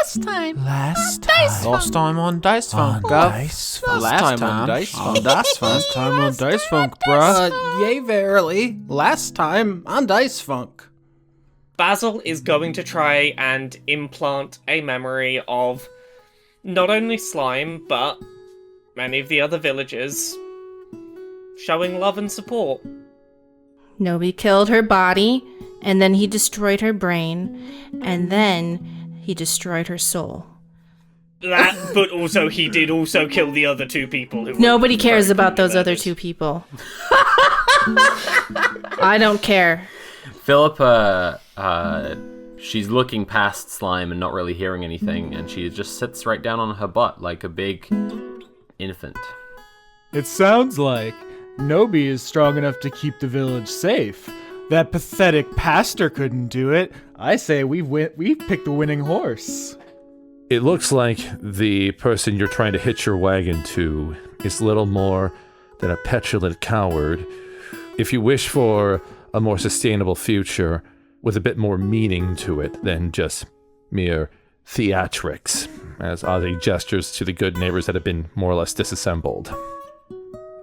Last time on Dice Funk. Last time on Dice Funk, bruh. Yea, verily. Last time on Dice Funk. Basil is going to try and implant a memory of not only Slime, but many of the other villagers showing love and support. Nobi killed her body, and then he destroyed her brain, and then he destroyed her soul. That, but also he did also kill the other two people. Nobody cares about those other two people. I don't care. Philippa, she's looking past Slime and not really hearing anything, and she just sits right down on her butt like a big infant. It sounds like Nobi is strong enough to keep the village safe. That pathetic pastor couldn't do it. I say we've picked the winning horse. It looks like the person you're trying to hitch your wagon to is little more than a petulant coward. If you wish for a more sustainable future with a bit more meaning to it than just mere theatrics, as Ozzy gestures to the good neighbors that have been more or less disassembled.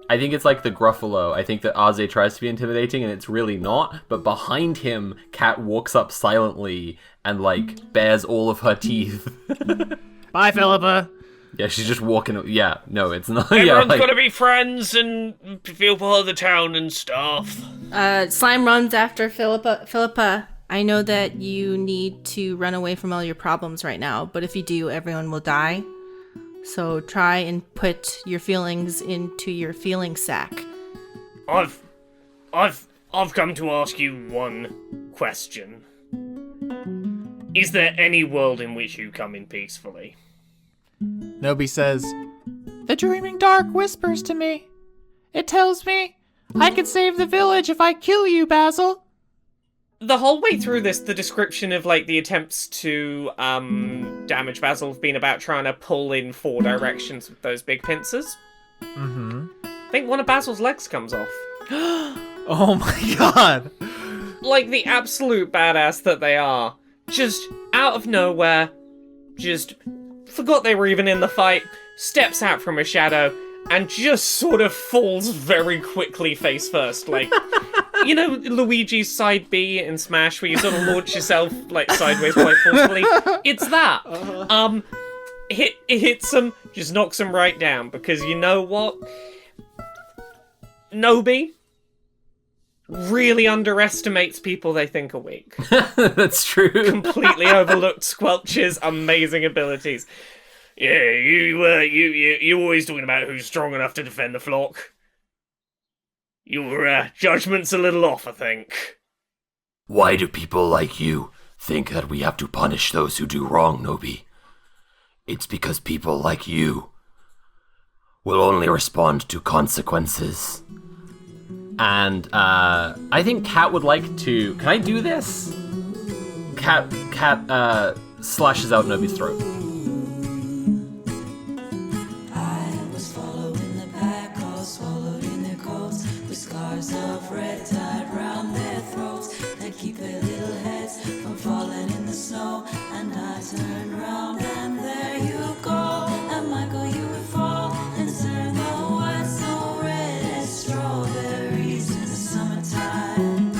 I think it's like the Gruffalo. I think that Aze tries to be intimidating and it's really not, but behind him, Kat walks up silently and, like, bares all of her teeth. Bye, Philippa. Yeah, she's just walking... Yeah, no, it's not... Everyone's gotta be friends and feel part of the town and stuff. Slime runs after Philippa. Philippa, I know that you need to run away from all your problems right now, but if you do, everyone will die. So try and put your feelings into your feeling sack. I've come to ask you one question. Is there any world in which you come in peacefully? Nobi says, "The dreaming dark whispers to me. It tells me I can save the village if I kill you, Basil." The whole way through this, the description of, like, the attempts to damage Basil have been about trying to pull in 4 directions with those big pincers. Mm-hmm. I think one of Basil's legs comes off. Oh my god. Like the absolute badass that they are. Just out of nowhere, just forgot they were even in the fight, steps out from a shadow, and just sort of falls very quickly face first, like... You know Luigi's side B in Smash, where you sort of launch yourself like sideways quite forcefully? It's that. It hits him, just knocks him right down, because you know what? Nobi really underestimates people they think are weak. That's true. Completely overlooked Squelch's amazing abilities. Yeah, you always talking about who's strong enough to defend the flock. Your judgment's a little off, I think. Why do people like you think that we have to punish those who do wrong, Nobi? It's because people like you will only respond to consequences. And I think Kat would like to... Can I do this? Kat slashes out Nobi's throat. Of red tied round their throats that keep their little heads from falling in the snow. And I turn round and there you go. And Michael, you would fall and turn the white so red as strawberries in the summertime.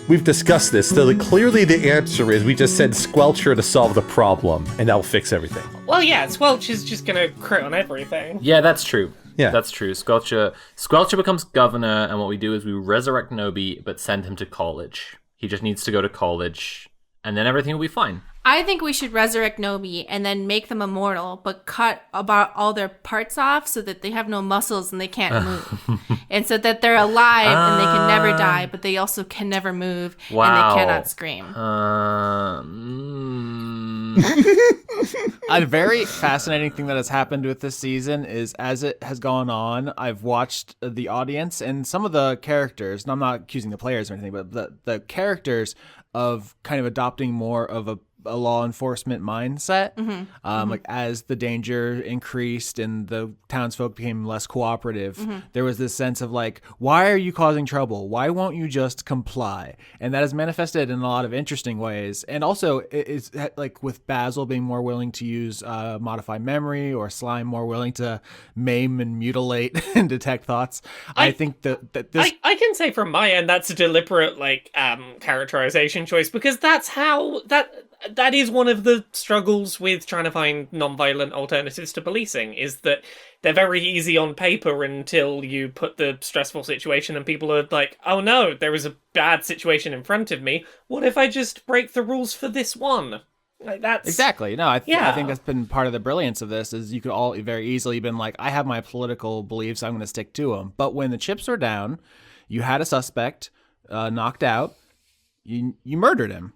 We've discussed this, so clearly the answer is we just send Squelcher to solve the problem, and that'll fix everything. Well, yeah, Squelch is just gonna crit on everything. Yeah, that's true. Yeah. That's true. Squelcher becomes governor, and what we do is we resurrect Nobi, but send him to college. He just needs to go to college, and then everything will be fine. I think we should resurrect Nobi and then make them immortal, but cut about all their parts off so that they have no muscles and they can't move. And so that they're alive and they can never die, but they also can never move and they cannot scream. A very fascinating thing that has happened with this season is as it has gone on, I've watched the audience and some of the characters, and I'm not accusing the players or anything, but the characters of kind of adopting more of a a law enforcement mindset. Like as the danger increased and the townsfolk became less cooperative, there was this sense of like, why are you causing trouble? Why won't you just comply? And that is manifested in a lot of interesting ways. And also it's like with Basil being more willing to use modify memory, or Slime more willing to maim and mutilate and detect thoughts. I think that this... I can say from my end that's a deliberate like characterization choice, because that's how that is one of the struggles with trying to find non-violent alternatives to policing, is that they're very easy on paper until you put the stressful situation and people are like, oh no, there is a bad situation in front of me. What if I just break the rules for this one? Like that's exactly. No, I think that's been part of the brilliance of this, is you could all very easily been like, I have my political beliefs, I'm going to stick to them. But when the chips were down, you had a suspect knocked out, you murdered him.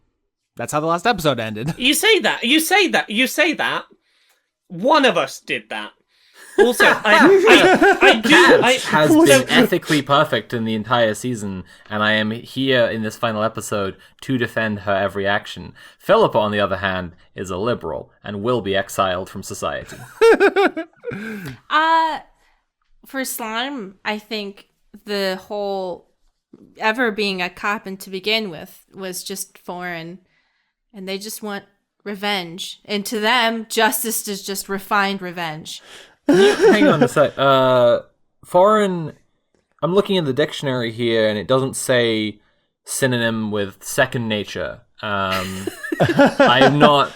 That's how the last episode ended. You say that. One of us did that. Also, Kat has been ethically perfect in the entire season, and I am here in this final episode to defend her every action. Philippa, on the other hand, is a liberal and will be exiled from society. For Slime, I think the whole ever being a cop and to begin with was just foreign, and they just want revenge. And to them, justice is just refined revenge. Hang on a sec. Foreign, I'm looking in the dictionary here, and it doesn't say synonym with second nature. I am not...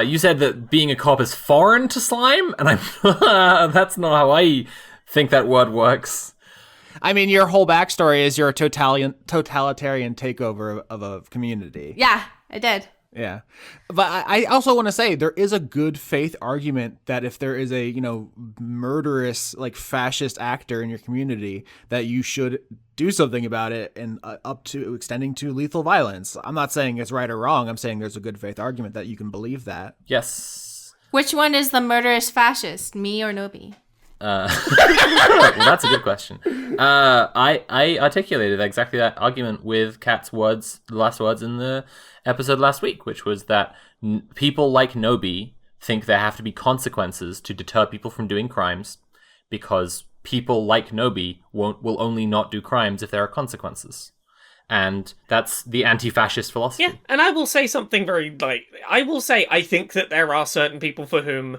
you said that being a cop is foreign to Slime, and that's not how I think that word works. I mean, your whole backstory is your totalitarian takeover of a community. Yeah, I did. Yeah. But I also want to say there is a good faith argument that if there is a, murderous, like fascist actor in your community, that you should do something about it, and up to extending to lethal violence. I'm not saying it's right or wrong. I'm saying there's a good faith argument that you can believe that. Yes. Which one is the murderous fascist, me or Nobi? Well, that's a good question. I articulated exactly that argument with Kat's words, the last words in the episode last week, which was that people like Nobi think there have to be consequences to deter people from doing crimes, because people like Nobi will only not do crimes if there are consequences. And that's the anti-fascist philosophy. Yeah, and I will say something I think that there are certain people for whom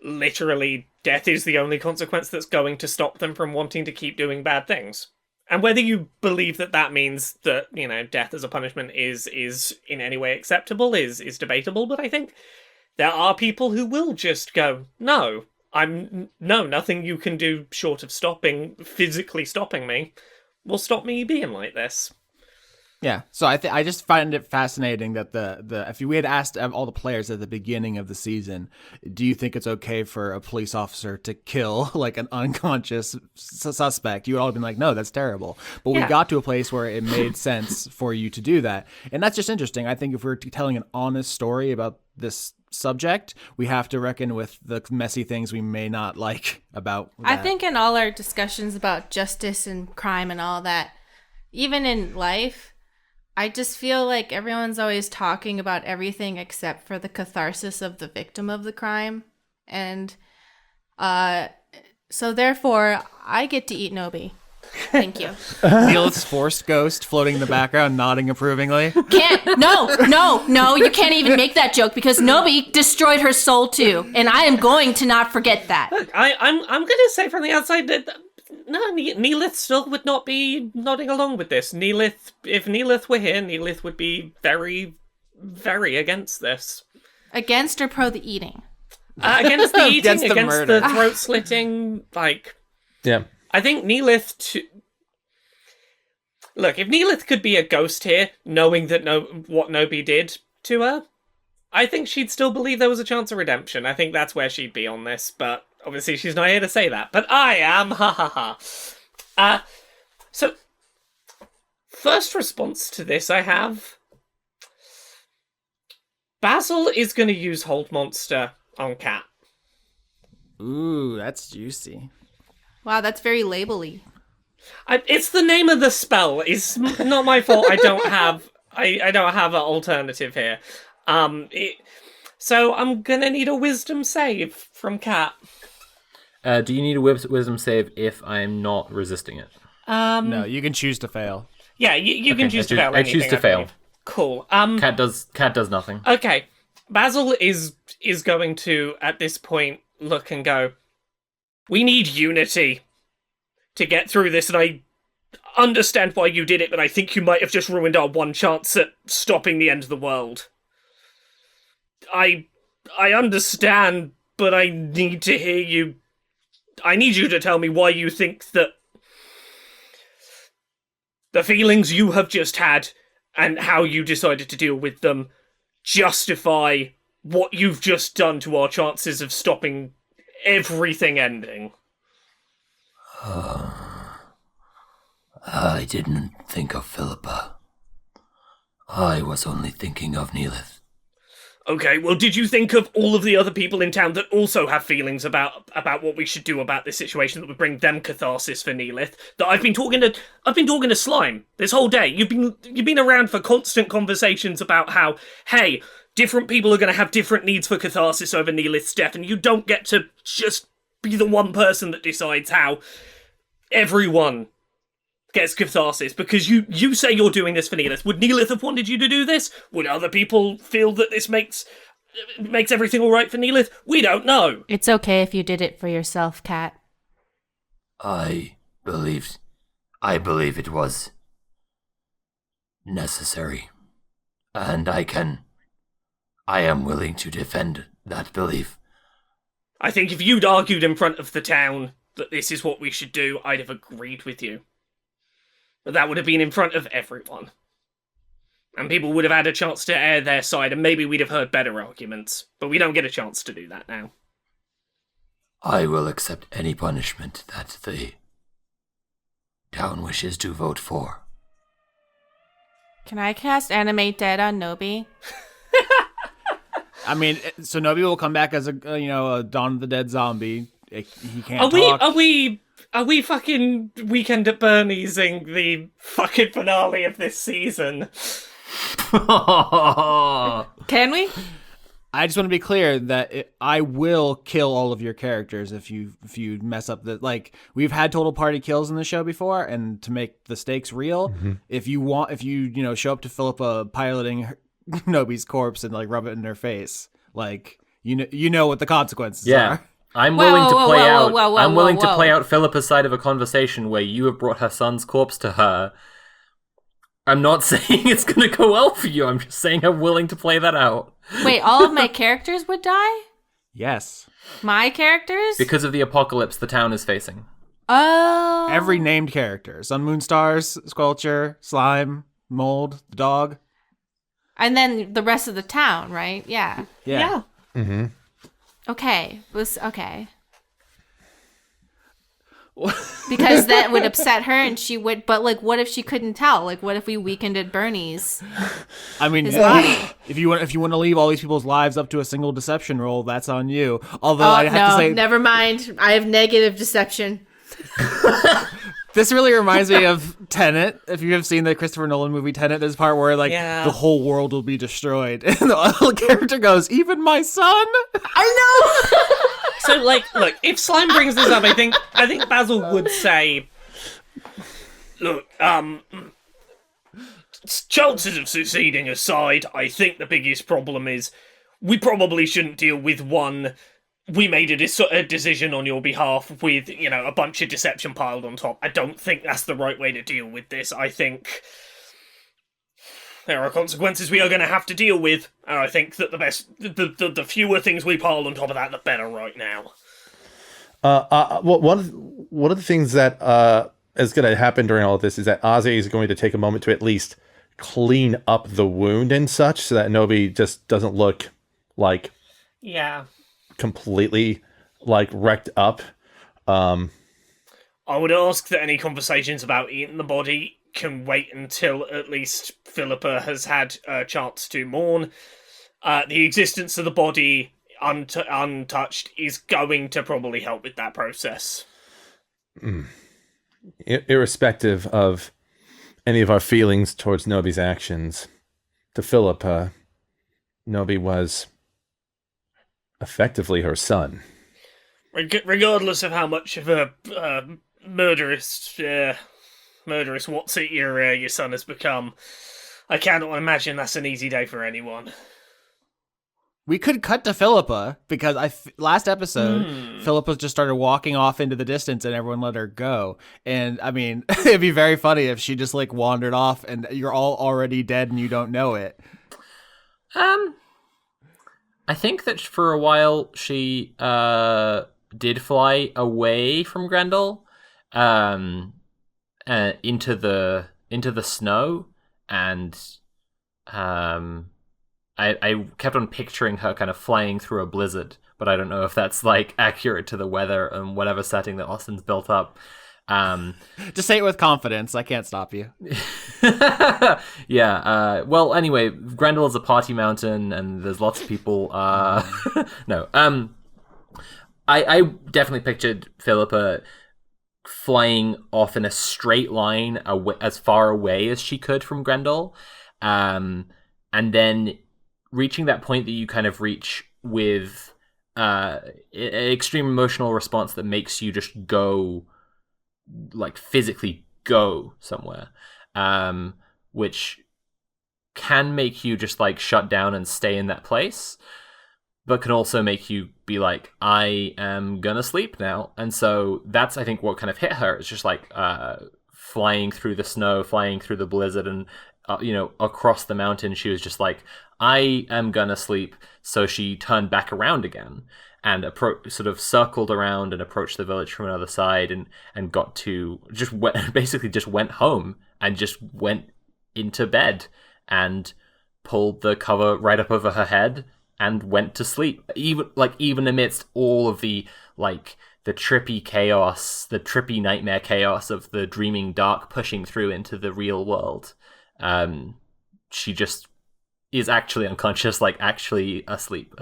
literally death is the only consequence that's going to stop them from wanting to keep doing bad things. And whether you believe that means that, death as a punishment is in any way acceptable is debatable, but I think there are people who will just go, no, nothing you can do short of physically stopping me will stop me being like this. Yeah, so I just find it fascinating that if we had asked all the players at the beginning of the season, do you think it's okay for a police officer to kill like an unconscious suspect? You would all have been like, no, that's terrible. But we got to a place where it made sense for you to do that, and that's just interesting. I think if we're telling an honest story about this subject, we have to reckon with the messy things we may not like about that. I think in all our discussions about justice and crime and all that, even in life, I just feel like everyone's always talking about everything except for the catharsis of the victim of the crime. And so therefore, I get to eat Nobi. Thank you. Neil's forced ghost floating in the background, nodding approvingly. No, you can't even make that joke, because Nobi destroyed her soul too. And I am going to not forget that. Look, I'm going to say from the outside that... No, Neelith still would not be nodding along with this. If Neelith were here, Neelith would be very, very against this. Against or pro the eating? Against the eating, Against the throat slitting, Yeah. I think Neelith Look, if Neelith could be a ghost here, knowing that what Nobi did to her, I think she'd still believe there was a chance of redemption. I think that's where she'd be on this, but... Obviously, she's not here to say that, but I am, ha ha ha. So, first response to this I have... Basil is going to use Hold Monster on Kat. Ooh, that's juicy. Wow, that's very label-y. It's the name of the spell. It's not my fault. I don't have an alternative here. So I'm gonna need a wisdom save from Kat. Do you need a wisdom save if I'm not resisting it? No, you can choose to fail. Yeah, you can choose to fail. I choose to fail. Believe. Cool. Cat does nothing. Okay. Basil is going to, at this point, look and go, we need unity to get through this, and I understand why you did it, but I think you might have just ruined our one chance at stopping the end of the world. I understand, but I need to hear you. I need you to tell me why you think that the feelings you have just had and how you decided to deal with them justify what you've just done to our chances of stopping everything ending. I didn't think of Philippa. I was only thinking of Neelith. Okay, well, did you think of all of the other people in town that also have feelings about what we should do about this situation that would bring them catharsis for Neelith? That I've been talking to Slime this whole day. You've been around for constant conversations about how, hey, different people are going to have different needs for catharsis over Neelith's death, and you don't get to just be the one person that decides how everyone gets catharsis, because you say you're doing this for Neelith. Would Neelith have wanted you to do this? Would other people feel that this makes everything all right for Neelith? We don't know. It's okay if you did it for yourself, Kat. I believe it was necessary, and I am willing to defend that belief. I think if you'd argued in front of the town that this is what we should do, I'd have agreed with you. But that would have been in front of everyone. And people would have had a chance to air their side, and maybe we'd have heard better arguments. But we don't get a chance to do that now. I will accept any punishment that the town wishes to vote for. Can I cast Animate Dead on Nobi? I mean, so Nobi will come back as a Dawn of the Dead zombie. He can't talk. Are we fucking Weekend at Bernie's-ing the fucking finale of this season? Can we? I just want to be clear that I will kill all of your characters if you mess up the, like, we've had total party kills in the show before, and to make the stakes real, if you show up to Philippa piloting Nobi's corpse and like rub it in her face, like you know what the consequences are. I'm willing to play out Philippa's side of a conversation where you have brought her son's corpse to her. I'm not saying it's going to go well for you. I'm just saying I'm willing to play that out. Wait, all of my characters would die? Yes. My characters? Because of the apocalypse the town is facing. Oh. Every named character. Sun, Moon, Stars, Squelcher, Slime, Mold, the dog. And then the rest of the town, right? Yeah. Yeah. Mm-hmm. Okay. Okay. Because that would upset her, and she would. But like, what if she couldn't tell? Like, what if we weakened at Bernie's? I mean, his body. if you want to leave all these people's lives up to a single deception roll, that's on you. Although I have to say, never mind. I have negative deception. This really reminds me of Tenet. If you have seen the Christopher Nolan movie Tenet, there's a part where the whole world will be destroyed, and the little character goes, "Even my son." I know. So, like, look, if Slime brings this up, I think Basil would say, look, chances of succeeding aside, I think the biggest problem is we probably shouldn't deal with one. We made a decision on your behalf with, a bunch of deception piled on top. I don't think that's the right way to deal with this. I think there are consequences we are going to have to deal with, and I think that the fewer things we pile on top of that, the better right now. One of the things that is going to happen during all of this is that Ozzy is going to take a moment to at least clean up the wound and such, so that Nobi just doesn't look like completely like wrecked up. I would ask that any conversations about eating the body can wait until at least Philippa has had a chance to mourn. The existence of the body untouched is going to probably help with that process. Irrespective of any of our feelings towards Nobi's actions, to Philippa, Nobi was effectively her son. Regardless of how much of a murderous what's it your son has become, I cannot imagine that's an easy day for anyone. We could cut to Philippa because last episode Philippa just started walking off into the distance and everyone let her go. And I mean, it'd be very funny if she just like wandered off and you're all already dead and you don't know it. I think that for a while she did fly away from Grendel, into the snow, and I kept on picturing her kind of flying through a blizzard, but I don't know if that's like accurate to the weather and whatever setting that Austin's built up. Just say it with confidence. I can't stop you. Yeah. Well, anyway, Grendel is a party mountain, and there's lots of people. No. I definitely pictured Philippa flying off in a straight line as far away as she could from Grendel, and then reaching that point that you kind of reach with an extreme emotional response that makes you just go, like physically go somewhere, which can make you just like shut down and stay in that place, but can also make you be like, I am gonna sleep now. And so that's, I think, what kind of hit her. It's just like flying through the snow, flying through the blizzard, and across the mountain, she was just like, I am gonna sleep. So she turned back around again and sort of circled around and approached the village from another side, and got to basically just went home and just went into bed and pulled the cover right up over her head and went to sleep. Even amidst all of the the trippy chaos, the trippy nightmare chaos of the dreaming dark pushing through into the real world, she just is actually unconscious, like actually asleep.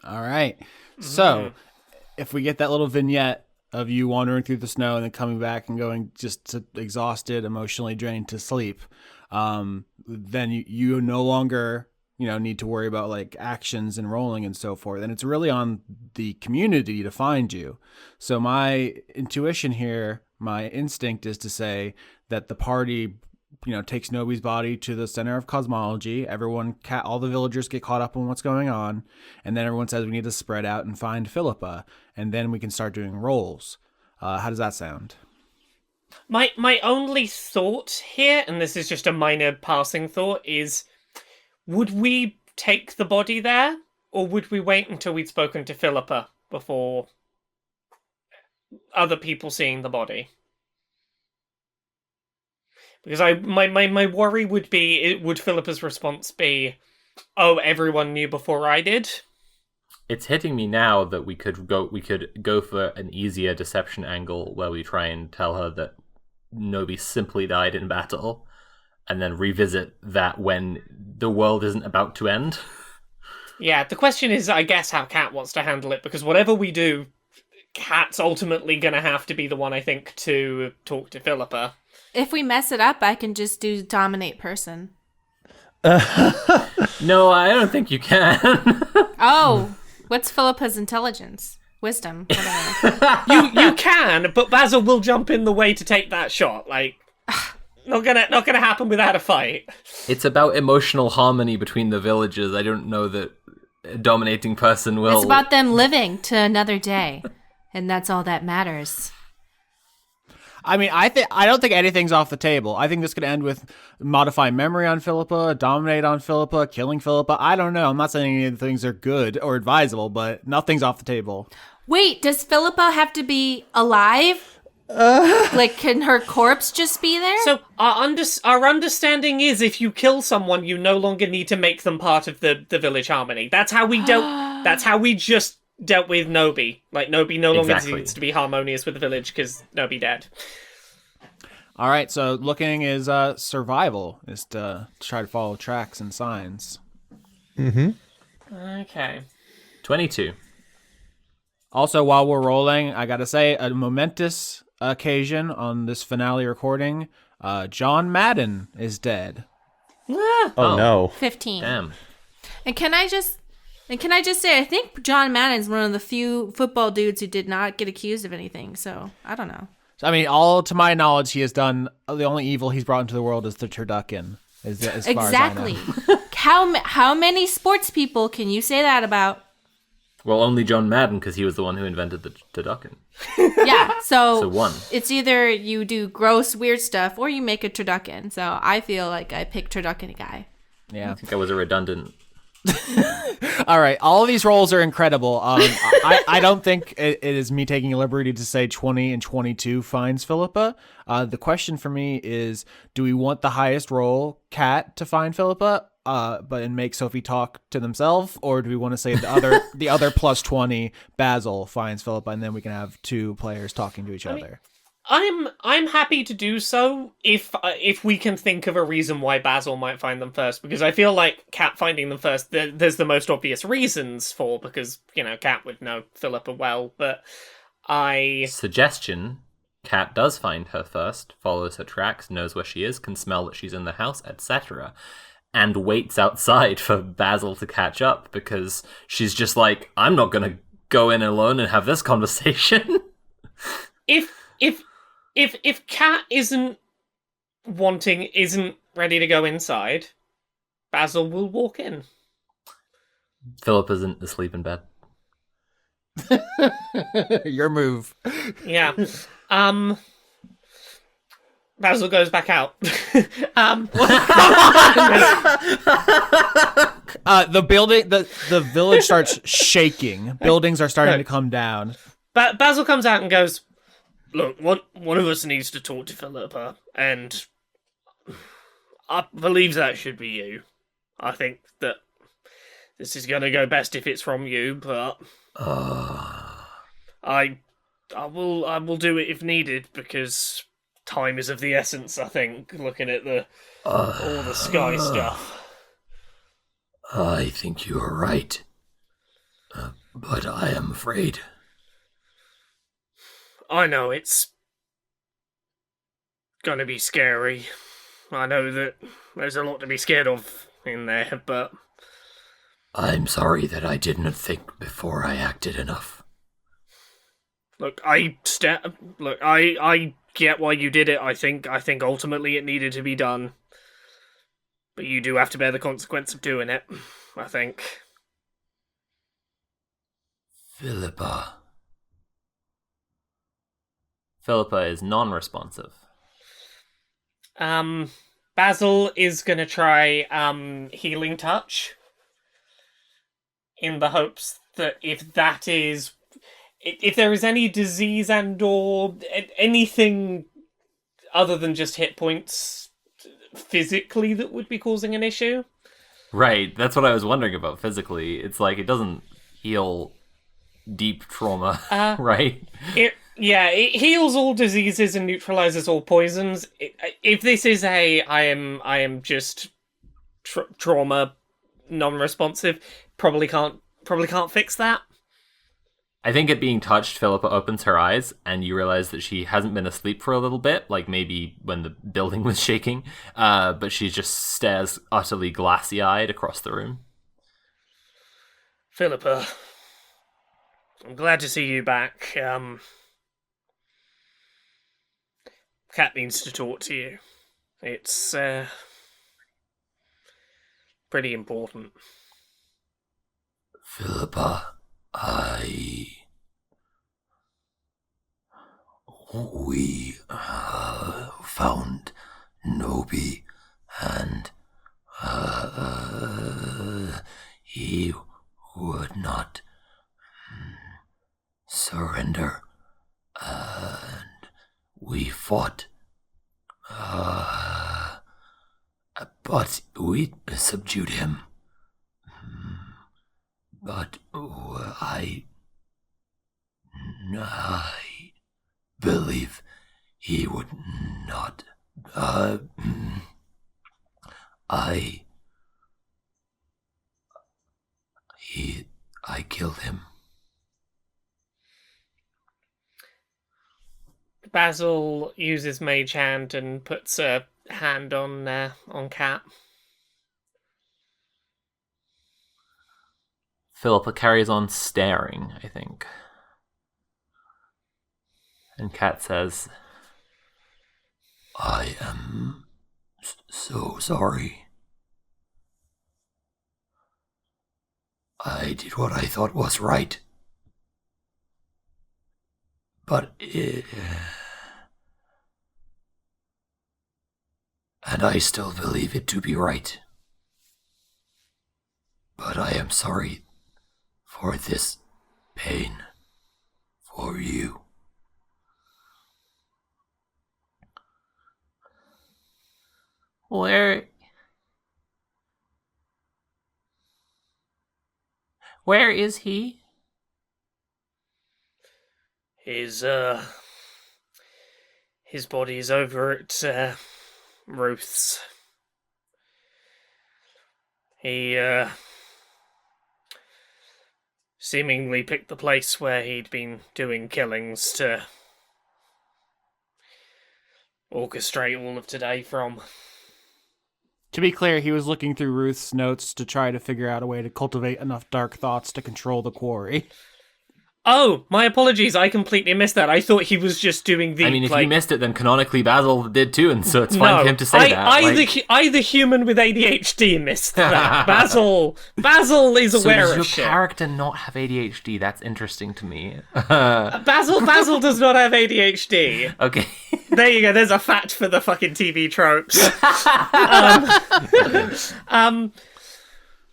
All right. So if we get that little vignette of you wandering through the snow and then coming back and going just exhausted, emotionally drained to sleep, then you no longer need to worry about like actions and rolling and so forth. And it's really on the community to find you. So my intuition here, my instinct is to say that the party takes Nobi's body to the center of cosmology. All the villagers get caught up on what's going on. And then everyone says we need to spread out and find Philippa. And then we can start doing rolls. How does that sound? My only thought here, and this is just a minor passing thought, is would we take the body there? Or would we wait until we'd spoken to Philippa before other people seeing the body? Because my worry would be, would Philippa's response be, oh, everyone knew before I did? It's hitting me now that we could go for an easier deception angle where we try and tell her that Nobi simply died in battle, and then revisit that when the world isn't about to end. Yeah, the question is, I guess, how Kat wants to handle it, because whatever we do, Kat's ultimately going to have to be the one, I think, to talk to Philippa. If we mess it up, I can just do dominate person. No, I don't think you can. Oh, what's Philippa's intelligence? Wisdom, whatever. You can, but Basil will jump in the way to take that shot. Like, not gonna happen without a fight. It's about emotional harmony between the villagers. I don't know that a dominating person will. It's about them living to another day, and that's all that matters. I mean, I don't think anything's off the table. I think this could end with modify memory on Philippa, dominate on Philippa, killing Philippa. I don't know. I'm not saying any of the things are good or advisable, but nothing's off the table. Wait, does Philippa have to be alive? Like, can her corpse just be there? So our understanding is, if you kill someone, you no longer need to make them part of the village harmony. That's how we dealt. That's how we just dealt with Nobi. Like, Nobi no longer needs to be harmonious with the village because Nobi dead. All right, so looking is survival, is to try to follow tracks and signs. Okay. 22. Also, while we're rolling, I gotta say, a momentous occasion on this finale recording, John Madden is dead. Oh no. 15. Damn. And can I just say, I think John Madden's one of the few football dudes who did not get accused of anything. So I don't know. I mean, all to my knowledge, he has done the only evil he's brought into the world is the turducken. As far Exactly. As I know. How many sports people can you say that about? Well, only John Madden, because he was the one who invented the turducken. Yeah, So one. It's either you do gross, weird stuff, or you make a turducken. So I feel like I picked turducken guy. Yeah. I think that was a redundant. All right, all of these roles are incredible. I don't think it is me taking a liberty to say 20 and 22 finds Philippa. The question for me is, do we want the highest role, Kat, to find Philippa, and make Sophie talk to themselves, or do we want to say the other plus 20, Basil finds Philippa, and then we can have two players talking to each other? I'm happy to do so if we can think of a reason why Basil might find them first, because I feel like Kat finding them first, there's the most obvious reasons for, because, Kat would know Philippa well, but Suggestion: Kat does find her first, follows her tracks, knows where she is, can smell that she's in the house, etc., and waits outside for Basil to catch up, because she's just like, I'm not gonna go in alone and have this conversation. If Kat isn't ready to go inside, Basil will walk in. Philip isn't asleep in bed. Your move. Yeah. Basil goes back out. The village starts shaking. Buildings are starting to come down. Basil comes out and goes, "Look, one of us needs to talk to Philippa, and I believe that should be you. I think that this is going to go best if it's from you, but I will do it if needed, because time is of the essence, I think, looking at all the sky stuff." I think you are right. But I am afraid. I know it's gonna be scary. I know that there's a lot to be scared of in there, but I'm sorry that I didn't think before I acted enough. look, I get why you did it. I think ultimately it needed to be done, but you do have to bear the consequence of doing it, I think. Philippa. Philippa is non-responsive. Basil is gonna try healing touch, in the hopes that if there is any disease and or anything other than just hit points physically that would be causing an issue. Right, that's what I was wondering about physically. It's like it doesn't heal deep trauma, right? It heals all diseases and neutralizes all poisons. If this is I am just trauma non-responsive, probably can't fix that. I think at being touched, Philippa opens her eyes, and you realize that she hasn't been asleep for a little bit, like maybe when the building was shaking, but she just stares utterly glassy-eyed across the room. Philippa, I'm glad to see you back. Kat needs to talk to you. It's pretty important. Philippa, we found Nobi, and he would not surrender, and we fought, but we subdued him. But I believe he would not. I killed him. Basil uses Mage Hand and puts a hand on Kat. Philippa carries on staring, I think. And Kat says, I am so sorry. I did what I thought was right. But and I still believe it to be right. But I am sorry for this pain for you. Where is he? His body's over at Ruth's. He seemingly picked the place where he'd been doing killings to orchestrate all of today from. To be clear, he was looking through Ruth's notes to try to figure out a way to cultivate enough dark thoughts to control the quarry. Oh, my apologies, I completely missed that. I thought he was just doing the, I mean, if you missed it, then canonically Basil did too, and so it's fine for him to say that. I, the human with ADHD, missed that. Basil is aware does of your shit. character not have ADHD? That's interesting to me. Basil does not have ADHD. Okay. There you go. There's a fact for the fucking TV tropes.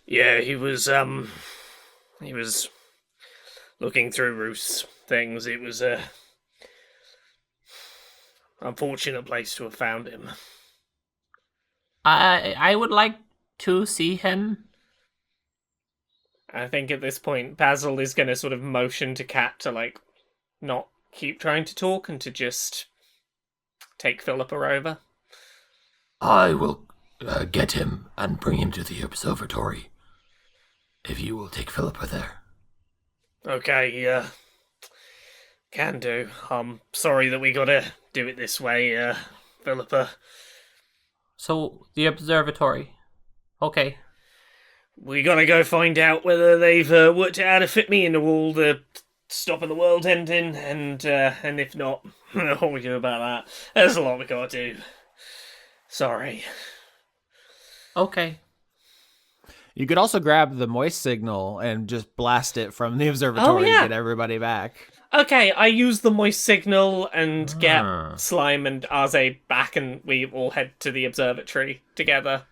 Yeah, he was looking through Ruth's things. It was a unfortunate place to have found him. I would like to see him. I think at this point, Basil is going to sort of motion to Kat to, like, not keep trying to talk and to just take Philippa over. I will get him and bring him to the observatory. If you will take Philippa there. Okay, can do. I'm sorry that we gotta do it this way, Philippa. So, the observatory. Okay. We gotta go find out whether they've worked out how to fit me into all the stopping the world ending, and if not, what we do about that. There's a lot we gotta do. Sorry. Okay. You could also grab the moist signal and just blast it from the observatory yeah. to get everybody back. Okay, I use the moist signal and get Slime and Arze back, and we all head to the observatory together.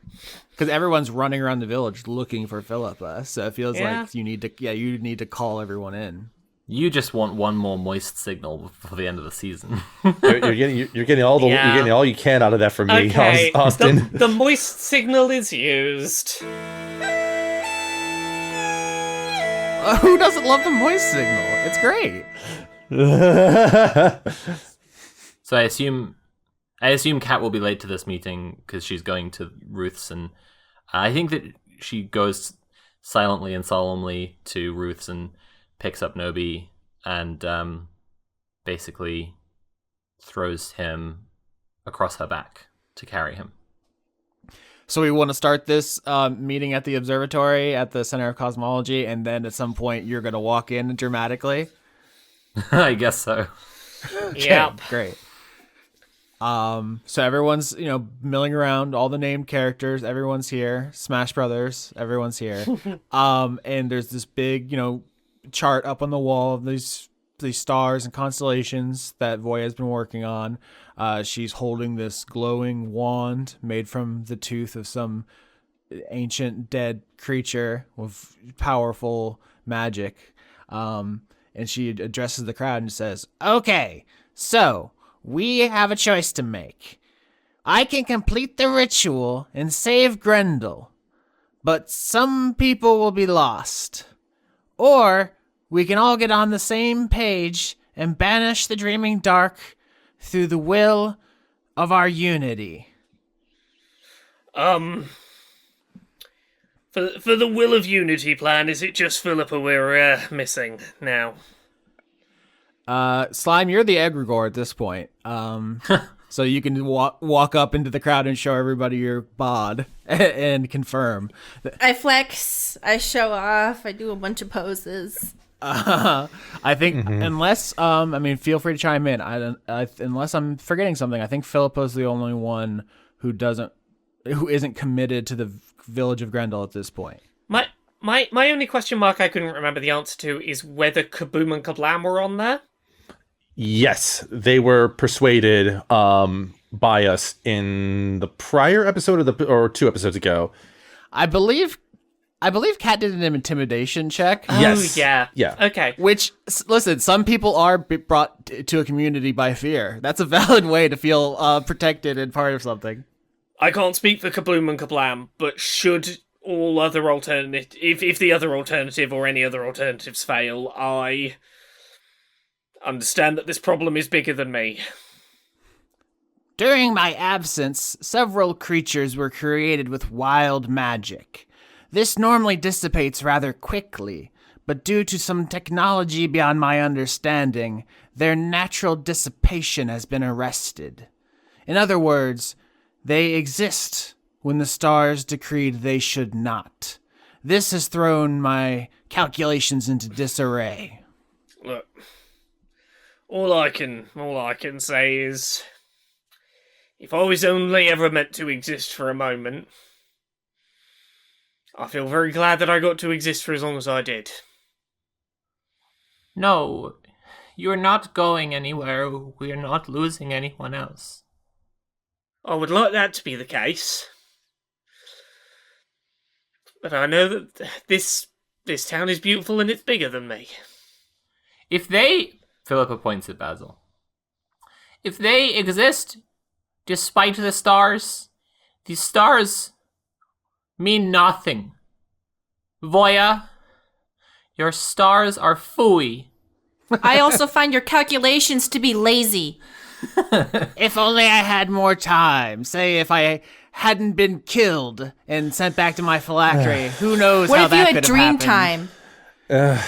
Because everyone's running around the village looking for Philippa, so it feels like you need to call everyone in. You just want one more moist signal before the end of the season. You're getting all you're getting all you can out of that from me, Okay, Austin. the moist signal is used. Who doesn't love the moist signal? It's great. So I assume Kat will be late to this meeting because she's going to Ruth's, and I think that she goes silently and solemnly to Ruth's and picks up Nobi and basically throws him across her back to carry him. So we want to start this meeting at the observatory at the Center of Cosmology, and then at some point you're going to walk in dramatically. I guess so. Yep. Great. So everyone's, milling around, all the named characters, everyone's here. Smash Brothers, everyone's here. And there's this big, chart up on the wall of these stars and constellations that Voya's been working on. She's holding this glowing wand made from the tooth of some ancient dead creature with powerful magic. And she addresses the crowd and says, "Okay, so we have a choice to make. I can complete the ritual and save Grendel, but some people will be lost. Or we can all get on the same page and banish the dreaming dark through the will of our unity." For the will of unity plan, is it just Philippa we're missing now? Slime, you're the egregore at this point. So you can walk up into the crowd and show everybody your bod and confirm. I flex, I show off, I do a bunch of poses. I think unless feel free to chime in. Unless I'm forgetting something, I think Philippa's the only one who isn't committed to the village of Grendel at this point. My only question mark I couldn't remember the answer to is whether Kaboom and Kablam were on there. Yes, they were persuaded by us in the prior episode or 2 episodes ago. I believe Kat did an intimidation check. Yes. Oh, yeah. Yeah. Okay. Which, listen, some people are brought to a community by fear. That's a valid way to feel protected and part of something. I can't speak for Kaboom and Kablam, but should all other if the other alternative or any other alternatives fail, I understand that this problem is bigger than me. During my absence, several creatures were created with wild magic. This normally dissipates rather quickly, but due to some technology beyond my understanding, their natural dissipation has been arrested. In other words, they exist when the stars decreed they should not. This has thrown my calculations into disarray. Look, all I can say is, if I was only ever meant to exist for a moment, I feel very glad that I got to exist for as long as I did. No, you're not going anywhere. We're not losing anyone else. I would like that to be the case. But I know that this town is beautiful and it's bigger than me. If they... Philippa points at Basil. If they exist despite the stars mean nothing. Voya, your stars are phooey. I also find your calculations to be lazy. If only I had more time. Say if I hadn't been killed and sent back to my phylactery. Who knows What how if you that had could have dream happened. time?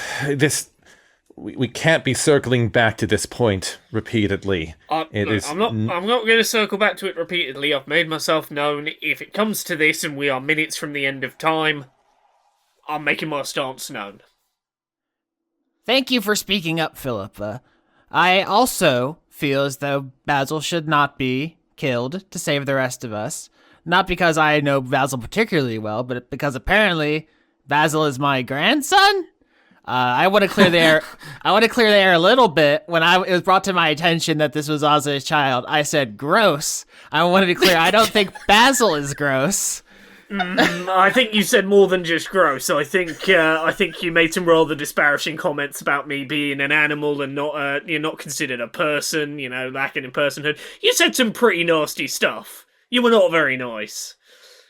We can't be circling back to this point repeatedly. I'm not going to circle back to it repeatedly. I've made myself known. If it comes to this and we are minutes from the end of time, I'm making my stance known. Thank you for speaking up, Philippa. I also feel as though Basil should not be killed to save the rest of us. Not because I know Basil particularly well, but because apparently Basil is my grandson. I want to clear the air. I want to clear the air a little bit. When it was brought to my attention that this was Oz's child, I said gross. I want to be clear. I don't think Basil is gross. I think you said more than just gross. I think you made some rather disparaging comments about me being an animal and not you're not considered a person. You know, lacking in personhood. You said some pretty nasty stuff. You were not very nice.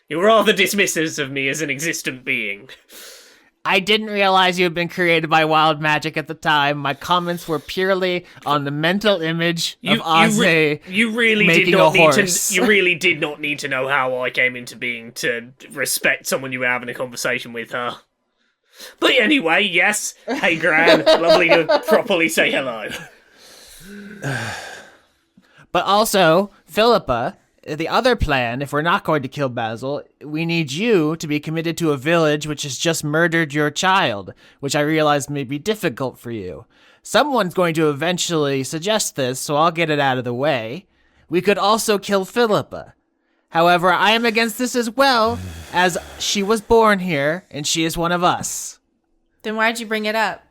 You were rather dismissive of me as an existent being. I didn't realize you had been created by wild magic at the time. My comments were purely on the mental image of Ozzy you really making did not a need horse. to. You really did not need to know how I came into being to respect someone you were having a conversation with her. But anyway, yes. Hey, Gran. Lovely to properly say hello. But also, Philippa, the other plan, if we're not going to kill Basil, we need you to be committed to a village which has just murdered your child, which I realize may be difficult for you. Someone's going to eventually suggest this, so I'll get it out of the way. We could also kill Philippa. However, I am against this as well, as she was born here, and she is one of us. Then why'd you bring it up?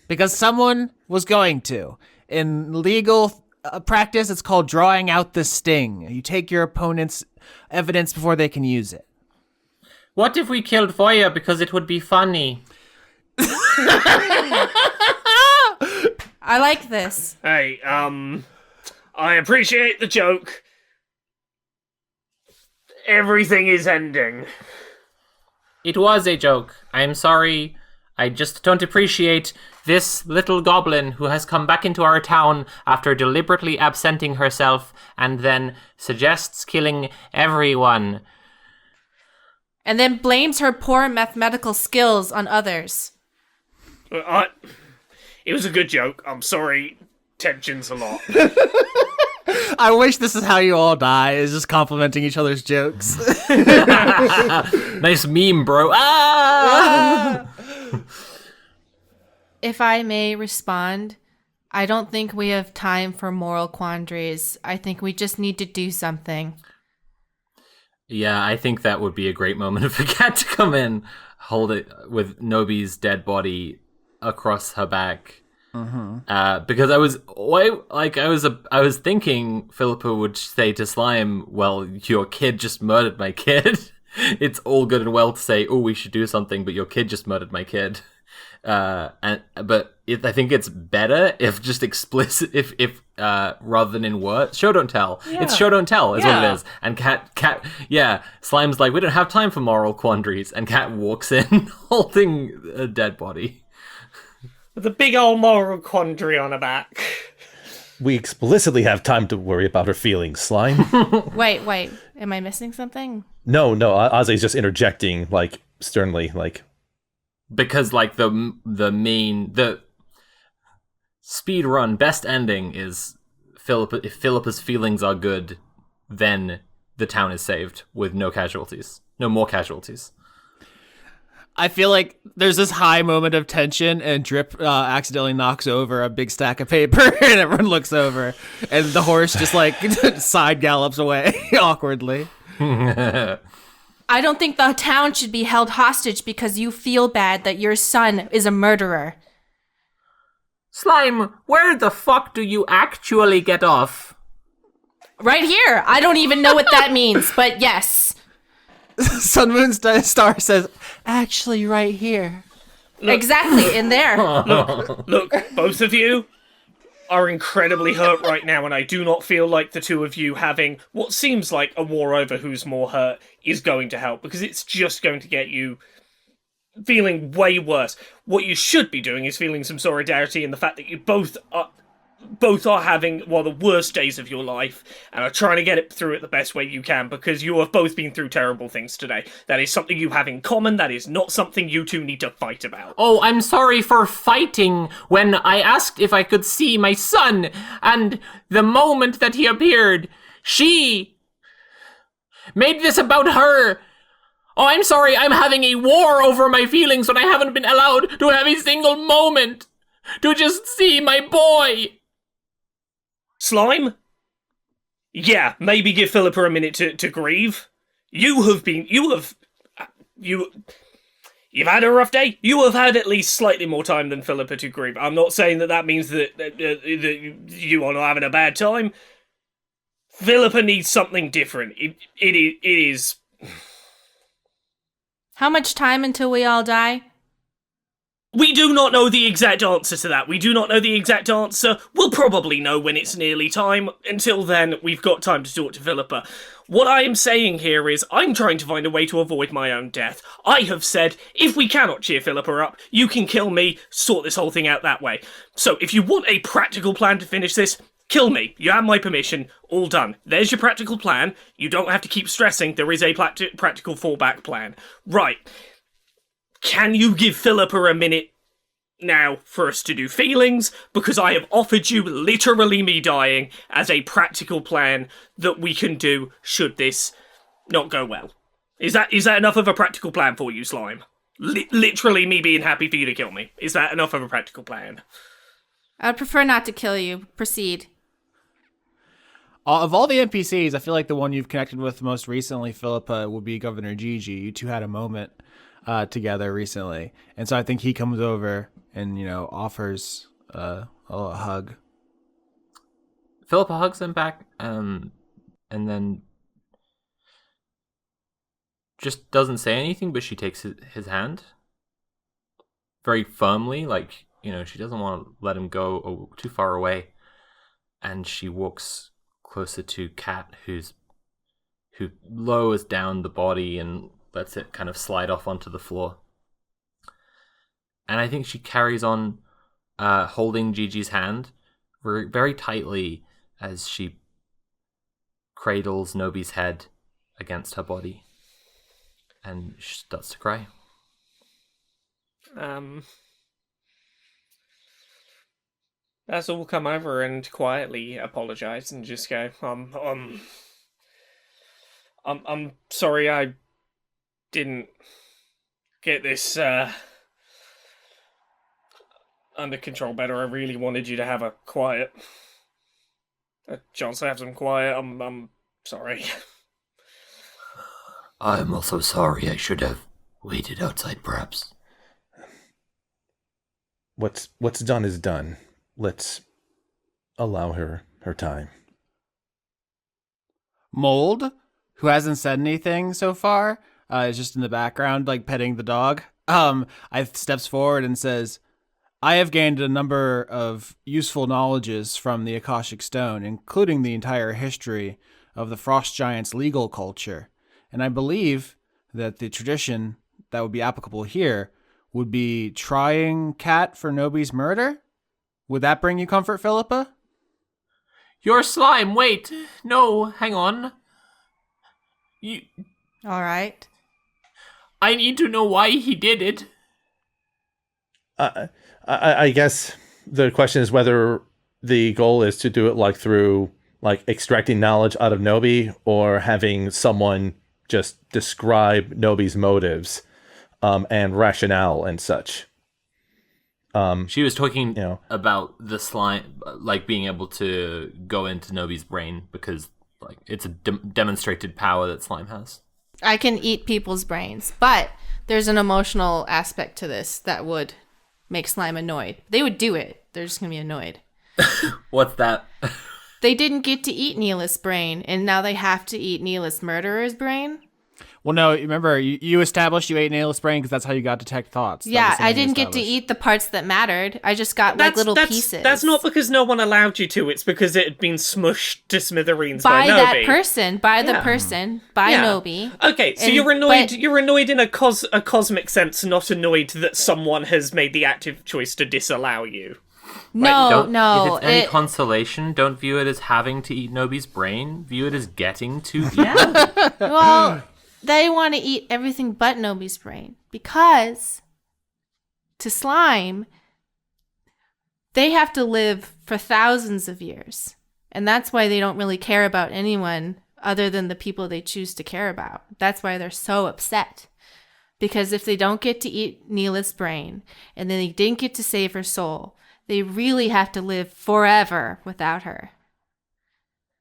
Because someone was going to. In legal practice, it's called drawing out the sting. You take your opponent's evidence before they can use it. What if we killed Voya because it would be funny? I like this. Hey, I appreciate the joke. Everything is ending. It was a joke. I'm sorry. I just don't appreciate this little goblin who has come back into our town after deliberately absenting herself and then suggests killing everyone. And then blames her poor mathematical skills on others. It was a good joke. I'm sorry. Tensions a lot. I wish this is how you all die, is just complimenting each other's jokes. Nice meme, bro. Ah! If I may respond, I don't think we have time for moral quandaries. I think we just need to do something. Yeah, I think that would be a great moment for Kat to come in, hold it with Nobi's dead body across her back. Because I was thinking Philippa would say to Slime, "Well, your kid just murdered my kid." It's all good and well to say, "Oh, we should do something," but your kid just murdered my kid. I think it's better if just explicit, if rather than in words, show don't tell. Yeah. It's show don't tell is what Yeah. it is. And Cat, yeah, Slime's like, we don't have time for moral quandaries, and Cat walks in holding a dead body. With a big old moral quandary on her back. We explicitly have time to worry about her feelings, Slime. Wait. Am I missing something? No, Ozzy's just interjecting, like, sternly, like... Because like the speed run best ending is Philippa. If Philippa's feelings are good, then the town is saved with no more casualties. I feel like there's this high moment of tension, and Drip accidentally knocks over a big stack of paper, and everyone looks over, and the horse just like side gallops away awkwardly. I don't think the town should be held hostage because you feel bad that your son is a murderer. Slime, where the fuck do you actually get off? Right here. I don't even know what that means, but yes. Sun Moon Star says, "Actually, right here." Exactly, in there. Look, both of you are incredibly hurt right now, and I do not feel like the two of you having what seems like a war over who's more hurt is going to help, because it's just going to get you feeling way worse. What you should be doing is feeling some solidarity in the fact that you both are having one of the worst days of your life and are trying to get it through it the best way you can, because you have both been through terrible things today. That is something you have in common. That is not something you two need to fight about. Oh, I'm sorry for fighting when I asked if I could see my son, and the moment that he appeared, she made this about her. Oh, I'm sorry, I'm having a war over my feelings when I haven't been allowed to have a single moment to just see my boy. Slime? Yeah, maybe give Philippa a minute to grieve. You've had a rough day. You have had at least slightly more time than Philippa to grieve. I'm not saying that means that you are not having a bad time. Philippa needs something different. It is... How much time until we all die? We do not know the exact answer to that. We do not know the exact answer. We'll probably know when it's nearly time. Until then, we've got time to talk to Philippa. What I am saying here is, I'm trying to find a way to avoid my own death. I have said, if we cannot cheer Philippa up, you can kill me, sort this whole thing out that way. So, if you want a practical plan to finish this, kill me. You have my permission. All done. There's your practical plan. You don't have to keep stressing. There is a practical fallback plan. Right. Can you give Philippa a minute now for us to do feelings? Because I have offered you literally me dying as a practical plan that we can do should this not go well. Is that enough of a practical plan for you, Slime? Literally me being happy for you to kill me. Is that enough of a practical plan? I'd prefer not to kill you. Proceed. Of all the NPCs, I feel like the one you've connected with most recently, Philippa, would be Governor Gigi. You two had a moment together recently, and so I think he comes over and offers a hug. Philippa hugs him back, and then just doesn't say anything, but she takes his hand very firmly, like, she doesn't want to let him go too far away, and she walks closer to Kat, who lowers down the body and lets it kind of slide off onto the floor. And I think she carries on holding Gigi's hand very, very tightly as she cradles Nobi's head against her body. And she starts to cry. Let's all come over and quietly apologize and just go, I'm sorry I didn't get this under control better. I really wanted you to have a chance to have some quiet. I'm sorry. I'm also sorry. I should have waited outside, perhaps. What's done is done. Let's allow her time. Mold, who hasn't said anything so far, is just in the background, like petting the dog. I steps forward and says, I have gained a number of useful knowledges from the Akashic Stone, including the entire history of the Frost Giants' legal culture. And I believe that the tradition that would be applicable here would be trying Cat for Nobi's murder? Would that bring you comfort, Philippa? Your slime, wait! No, hang on. All right. I need to know why he did it. I guess the question is whether the goal is to do it like through like extracting knowledge out of Nobi or having someone just describe Nobi's motives and rationale and such. She was talking about the slime, like being able to go into Nobi's brain because like it's a demonstrated power that slime has. I can eat people's brains, but there's an emotional aspect to this that would make slime annoyed. They would do it. They're just going to be annoyed. What's that? They didn't get to eat Neela's brain, and now they have to eat Neela's murderer's brain? Well, no, remember, you established you ate Nail's brain because that's how you got detect thoughts. Yeah, I didn't get to eat the parts that mattered. I just got like little pieces. That's not because no one allowed you to. It's because it had been smushed to smithereens by Nobi. that person, by the person, by Nobi. Okay, so you're annoyed. You're annoyed in a cosmic sense, not annoyed that someone has made the active choice to disallow you. No. If it's any consolation, don't view it as having to eat Nobi's brain. View it as getting to eat it. Well, they want to eat everything but Nobi's brain because to slime, they have to live for thousands of years. And that's why they don't really care about anyone other than the people they choose to care about. That's why they're so upset. Because if they don't get to eat Neela's brain and then they didn't get to save her soul, they really have to live forever without her.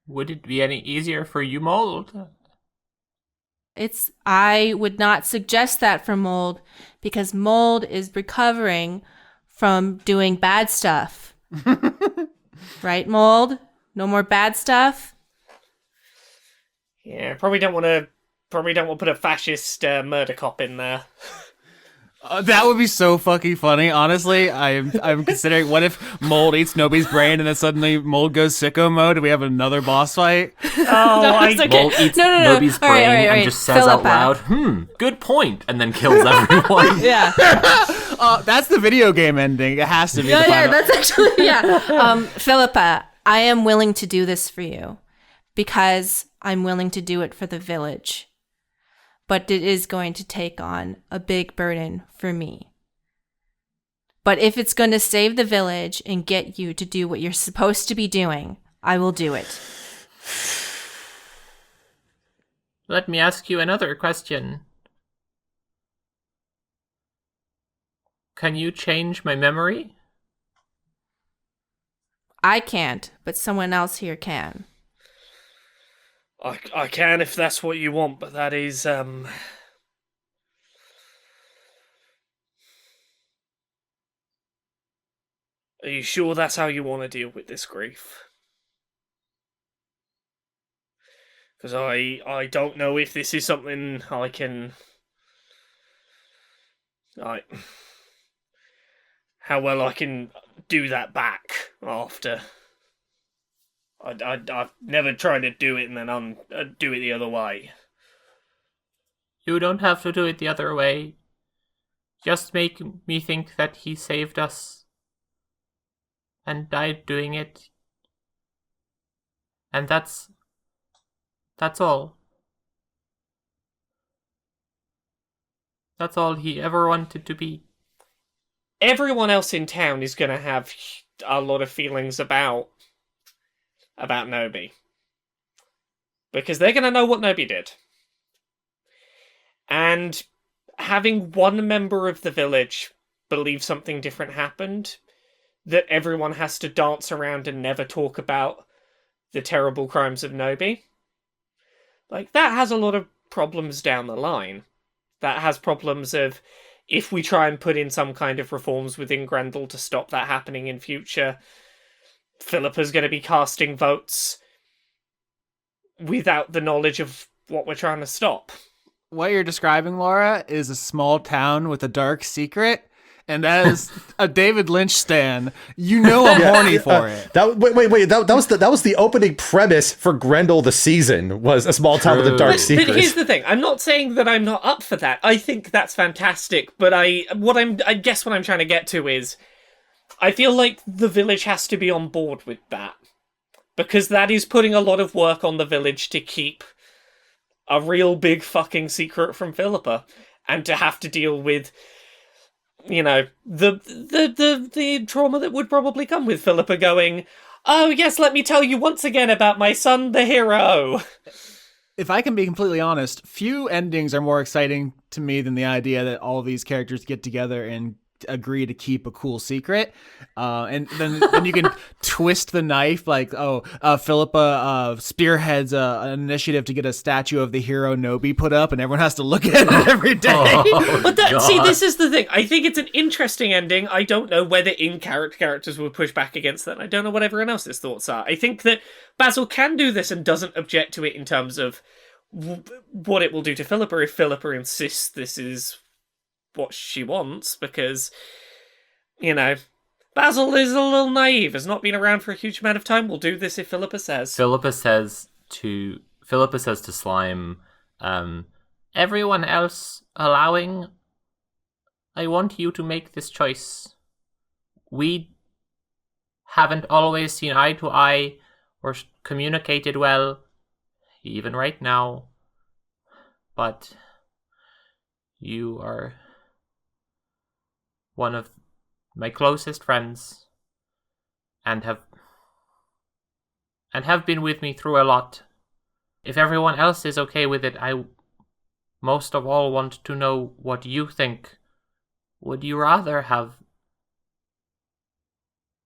Would it be any easier for you, Mold? I would not suggest that for Mold because Mold is recovering from doing bad stuff. Right, Mold? No more bad stuff? Yeah, probably don't want to put a fascist murder cop in there. That would be so fucking funny. Honestly, I'm considering what if Mold eats Nobi's brain and then suddenly Mold goes sicko mode and we have another boss fight? Oh, okay. Mold eats Nobi's brain and just says out loud, good point, and then kills everyone. Yeah. That's the video game ending. It has to be. Yeah, that's actually, Philippa, I am willing to do this for you because I'm willing to do it for the village. But it is going to take on a big burden for me. But if it's going to save the village and get you to do what you're supposed to be doing, I will do it. Let me ask you another question. Can you change my memory? I can't, but someone else here can. I can if that's what you want, but that is, Are you sure that's how you want to deal with this grief? Because I don't know if this is something I can... how well I can do that back after... I've never tried to do it and then do it the other way. You don't have to do it the other way. Just make me think that he saved us and died doing it. And that's all. That's all he ever wanted to be. Everyone else in town is going to have a lot of feelings about Nobi. Because they're going to know what Nobi did. And having one member of the village believe something different happened, that everyone has to dance around and never talk about the terrible crimes of Nobi, like, that has a lot of problems down the line. That has problems of, if we try and put in some kind of reforms within Grendel to stop that happening in future, Philippa's going to be casting votes without the knowledge of what we're trying to stop. What you're describing, Laura, is a small town with a dark secret, and that is a David Lynch stan. You know I'm horny for it. Wait. That was the opening premise for Grendel the season, was a small town with a dark secret. But here's the thing. I'm not saying that I'm not up for that. I think that's fantastic, but I guess what I'm trying to get to is, I feel like the village has to be on board with that. Because that is putting a lot of work on the village to keep a real big fucking secret from Philippa, and to have to deal with, you know, the trauma that would probably come with Philippa going, "Oh yes, let me tell you once again about my son, the hero." If I can be completely honest, few endings are more exciting to me than the idea that all of these characters get together and agree to keep a cool secret, and then you can twist the knife, like, Philippa spearheads an initiative to get a statue of the hero Nobi put up, and everyone has to look at it every day. But see, this is the thing. I think it's an interesting ending. I don't know whether in-character characters will push back against that. I don't know what everyone else's thoughts are. I think that Basil can do this and doesn't object to it in terms of what it will do to Philippa if Philippa insists this is what she wants, because, you know, Basil is a little naive, has not been around for a huge amount of time. We'll do this if Philippa says. Philippa says to Slime, everyone else allowing, I want you to make this choice. We haven't always seen eye to eye or communicated well, even right now, but you are one of my closest friends, and have been with me through a lot. If everyone else is okay with it, I most of all want to know what you think. Would you rather have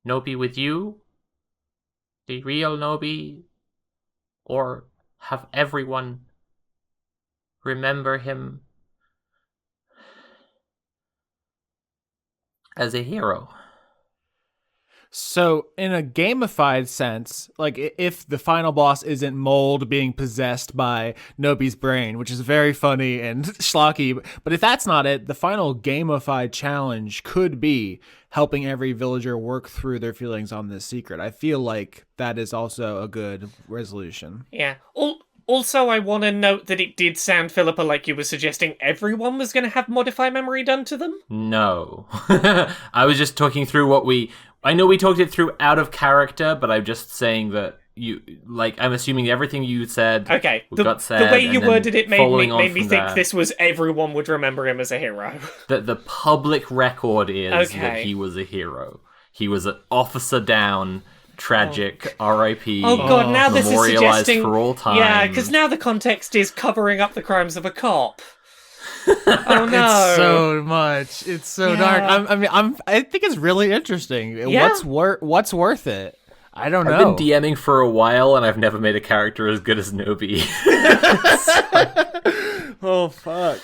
Nobi with you, the real Nobi, or have everyone remember him as a hero? So, in a gamified sense, like, if the final boss isn't Mold being possessed by Nobi's brain, which is very funny and schlocky, but if that's not it, the final gamified challenge could be helping every villager work through their feelings on this secret. I feel like that is also a good resolution. Yeah. Also, I want to note that it did sound, Philippa, like you were suggesting everyone was going to have modify memory done to them? No. I was just talking through I know we talked it through out of character, but I'm just saying that I'm assuming everything you said got said. The way you worded it made me think that, this was everyone would remember him as a hero. That the public record is that he was a hero. He was an officer down, tragic, R.I.P. Oh god, now this is suggesting for all time. Yeah, because now the context is covering up the crimes of a cop. Oh no! It's so much. It's so dark. I think it's really interesting. Yeah. What's worth it? I don't know. I've been DMing for a while, and I've never made a character as good as Nobi. Oh fuck!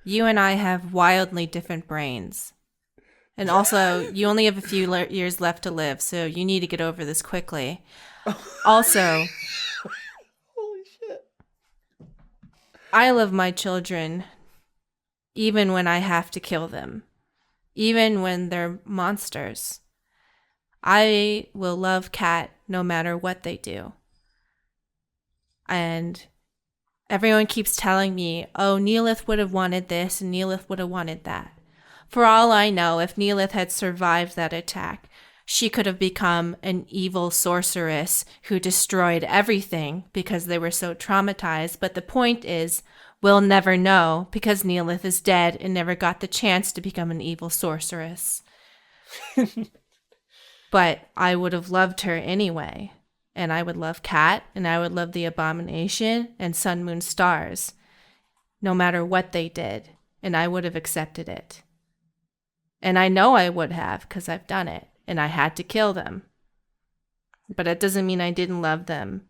You and I have wildly different brains. And also, you only have a few years left to live, so you need to get over this quickly. Also, Holy shit! I love my children, even when I have to kill them, even when they're monsters. I will love Kat no matter what they do. And everyone keeps telling me, oh, Neelith would have wanted this and Neelith would have wanted that. For all I know, if Neelith had survived that attack, she could have become an evil sorceress who destroyed everything because they were so traumatized. But the point is, we'll never know because Neelith is dead and never got the chance to become an evil sorceress. But I would have loved her anyway. And I would love Kat, and I would love the Abomination and Sun, Moon, Stars, no matter what they did. And I would have accepted it. And I know I would have, because I've done it. And I had to kill them. But it doesn't mean I didn't love them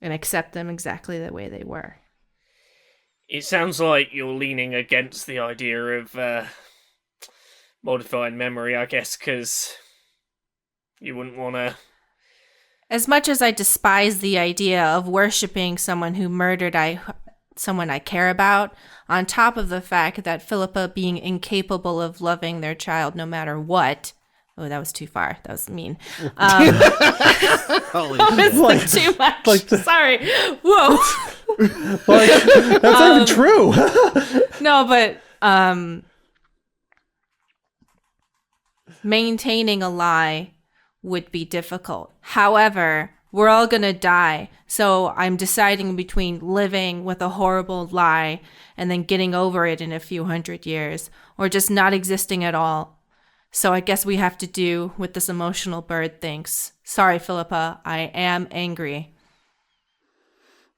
and accept them exactly the way they were. It sounds like you're leaning against the idea of modifying memory, I guess, because you wouldn't want to... As much as I despise the idea of worshipping someone who murdered someone I care about, on top of the fact that Philippa being incapable of loving their child no matter what... Oh, that was too far. That was mean. Holy shit. Like, too much. Sorry. Whoa. That's not even true. No, but maintaining a lie would be difficult. However, we're all going to die. So I'm deciding between living with a horrible lie and then getting over it in a few hundred years, or just not existing at all. So I guess we have to do what this emotional bird thinks. Sorry, Philippa, I am angry.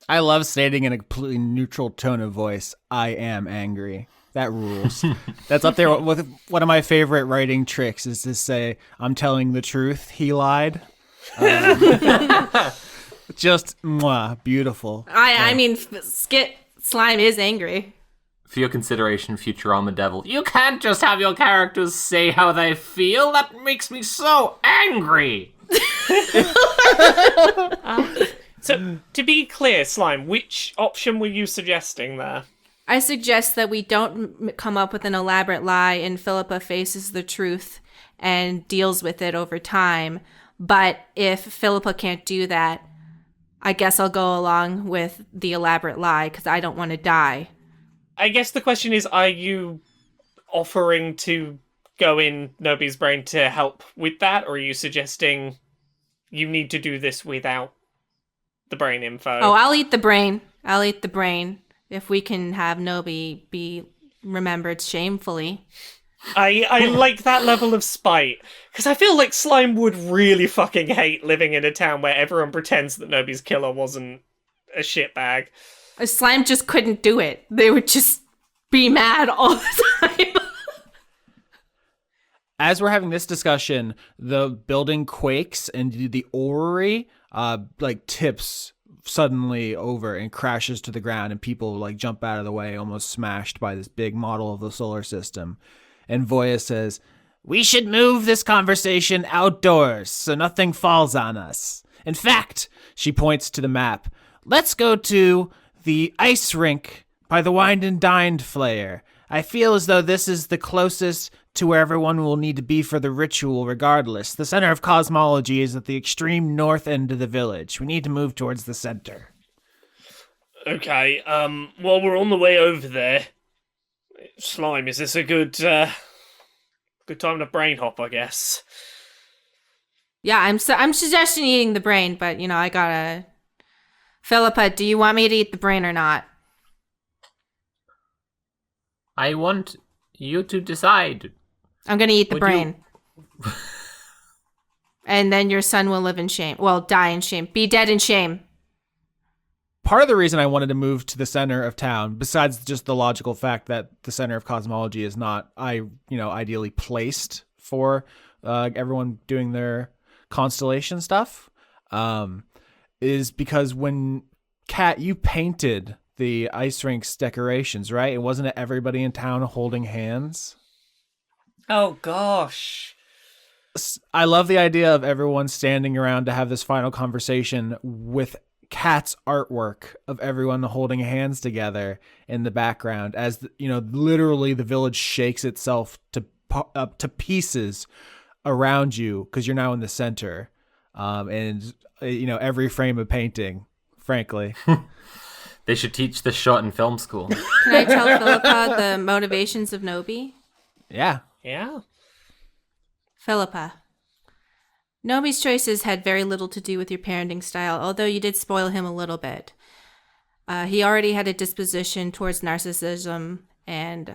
I love stating in a completely neutral tone of voice, I am angry. That rules. That's up there with one of my favorite writing tricks is to say, I'm telling the truth, he lied. Just beautiful. I mean, Skit Slime is angry. For your consideration, Futurama Devil, you can't just have your characters say how they feel. That makes me so angry. So, to be clear, Slime, which option were you suggesting there? I suggest that we don't come up with an elaborate lie and Philippa faces the truth and deals with it over time. But if Philippa can't do that, I guess I'll go along with the elaborate lie because I don't want to die. I guess the question is, are you offering to go in Nobi's brain to help with that, or are you suggesting you need to do this without the brain info? Oh, I'll eat the brain. I'll eat the brain if we can have Nobi be remembered shamefully. I like that level of spite, because I feel like Slime would really fucking hate living in a town where everyone pretends that Nobi's killer wasn't a shitbag. Slime just couldn't do it. They would just be mad all the time. As we're having this discussion, the building quakes and the orrery tips suddenly over and crashes to the ground, and people jump out of the way, almost smashed by this big model of the solar system. And Voya says, "We should move this conversation outdoors so nothing falls on us. In fact," she points to the map, "let's go to the ice rink by the Wined and Dined Flare. I feel as though this is the closest to where everyone will need to be for the ritual regardless. The center of cosmology is at the extreme north end of the village. We need to move towards the center." Okay, while we're on the way over there, Slime, is this a good time to brain hop, I guess? Yeah, I'm suggesting eating the brain, but I gotta. Philippa, do you want me to eat the brain or not? I want you to decide. I'm gonna eat the Would brain. And then your son will live in shame. Well, die in shame. Be dead in shame. Part of the reason I wanted to move to the center of town, besides just the logical fact that the center of cosmology is not, ideally placed for everyone doing their constellation stuff, is because when Kat, you painted the ice rink's decorations, right? It wasn't everybody in town holding hands. Oh gosh. I love the idea of everyone standing around to have this final conversation with Kat's artwork of everyone holding hands together in the background as literally the village shakes itself to pieces around you because you're now in the center, and every frame of painting, frankly. They should teach this shot in film school. Can I tell Philippa the motivations of Nobi? Yeah. Philippa, Nobi's choices had very little to do with your parenting style, although you did spoil him a little bit. He already had a disposition towards narcissism, and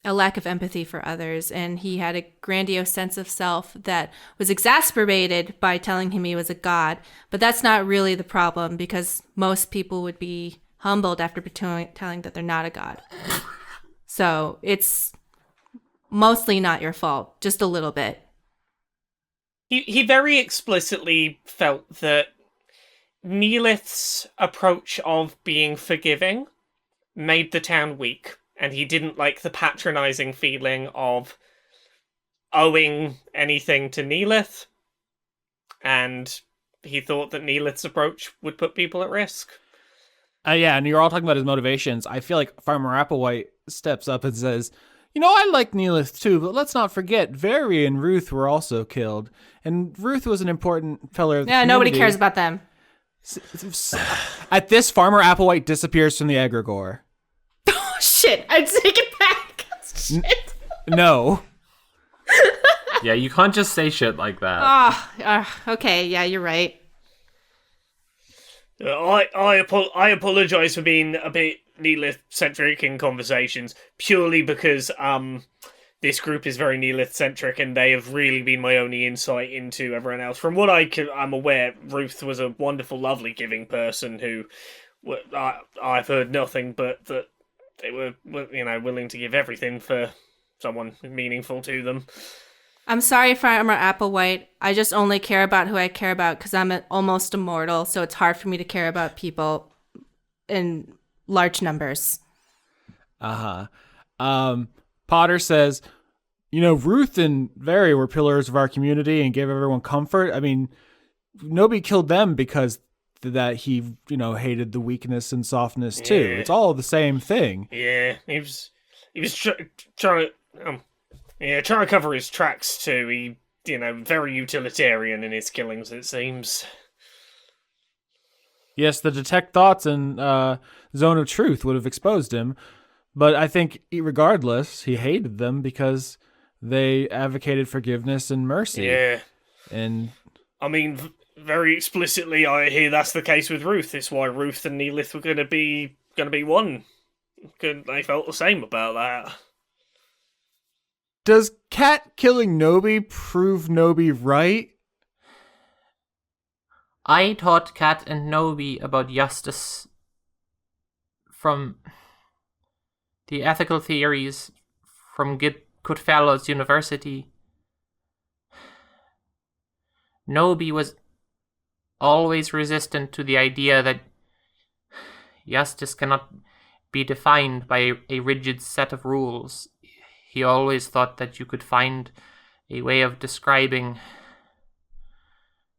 a lack of empathy for others, and he had a grandiose sense of self that was exacerbated by telling him he was a god. But that's not really the problem, because most people would be humbled after telling that they're not a god. So it's mostly not your fault, just a little bit. He very explicitly felt that Neelith's approach of being forgiving made the town weak, and he didn't like the patronizing feeling of owing anything to Neelith, and he thought that Neelith's approach would put people at risk. Yeah, and you're all talking about his motivations. I feel like Farmer Applewhite steps up and says, you know, I like Neelith too, but let's not forget, Very and Ruth were also killed. And Ruth was an important pillar of the community. Nobody cares about them. At this, Farmer Applewhite disappears from the egregore. Oh, shit. I take it back. Shit. No. Yeah, you can't just say shit like that. Okay. Yeah, you're right. I apologize for being a bit Neelith-centric in conversations, purely because this group is very Neelith-centric, and they have really been my only insight into everyone else. From what I'm aware, Ruth was a wonderful, lovely, giving person who I've heard nothing but that they were, willing to give everything for someone meaningful to them. I'm sorry, Farmer Applewhite. I just only care about who I care about because I'm almost immortal, so it's hard for me to care about people in large numbers. Potter says, you know, Ruth and Very were pillars of our community and gave everyone comfort. I mean, nobody killed them because that he, hated the weakness and softness too. Yeah. It's all the same thing. Yeah, he was trying to cover his tracks too. He, very utilitarian in his killings, it seems. Yes, the detect thoughts and zone of truth would have exposed him, but I think regardless, he hated them because they advocated forgiveness and mercy. Yeah. And I mean, very explicitly, I hear that's the case with Ruth. It's why Ruth and Neelith were going to be one. They felt the same about that. Does Cat killing Nobi prove Nobi right? I taught Kat and Nobi about justice from the ethical theories from Goodfellows University. Nobi was always resistant to the idea that justice cannot be defined by a rigid set of rules. He always thought that you could find a way of describing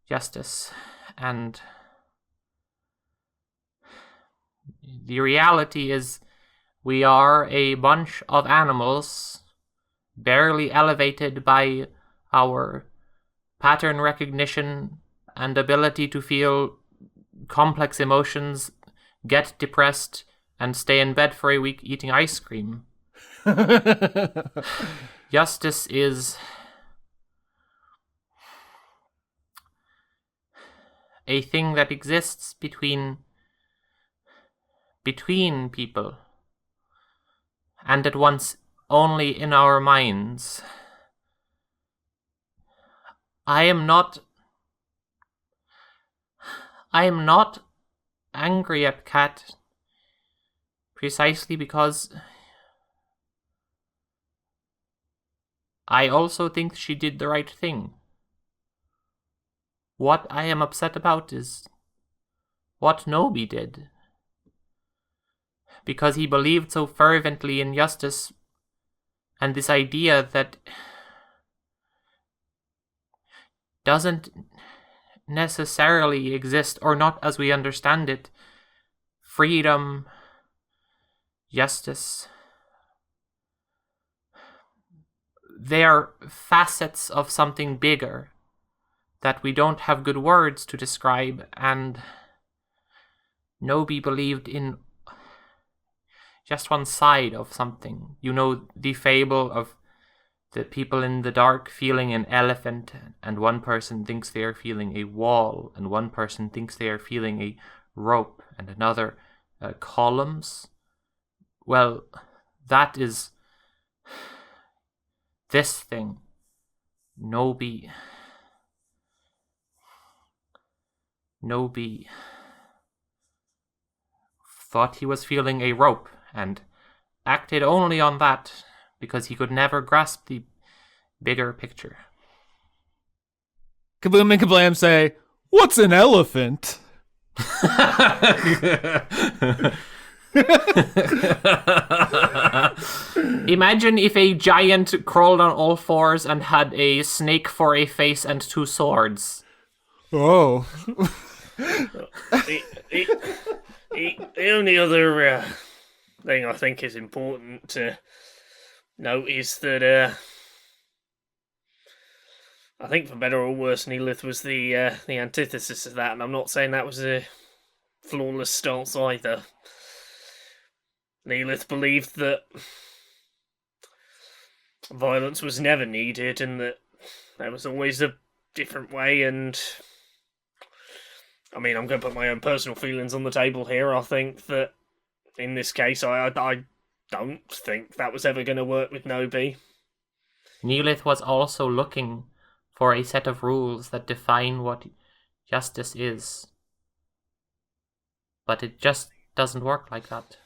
justice, and the reality is we are a bunch of animals barely elevated by our pattern recognition and ability to feel complex emotions, get depressed, and stay in bed for a week eating ice cream. Justice is a thing that exists between people, and at once only in our minds. I am not angry at Kat precisely because I also think she did the right thing. What I am upset about is what Nobi did. Because he believed so fervently in justice and this idea that doesn't necessarily exist, or not as we understand it. Freedom, justice, they are facets of something bigger that we don't have good words to describe, and Nobi believed in just one side of something. You know the fable of the people in the dark feeling an elephant, and one person thinks they are feeling a wall, and one person thinks they are feeling a rope, and another columns. Well, that is this thing, Nobi thought he was feeling a rope and acted only on that because he could never grasp the bigger picture. Kaboom and Kablam say, "What's an elephant?" Imagine if a giant crawled on all fours and had a snake for a face and 2 swords. Oh. The only other thing I think is important to note is that I think for better or worse, Neelith was the antithesis of that, and I'm not saying that was a flawless stance either. Neelith believed that violence was never needed, and that there was always a different way. And I mean, I'm going to put my own personal feelings on the table here. I think that in this case, I don't think that was ever going to work with Nobi. Neelith was also looking for a set of rules that define what justice is. But it just doesn't work like that.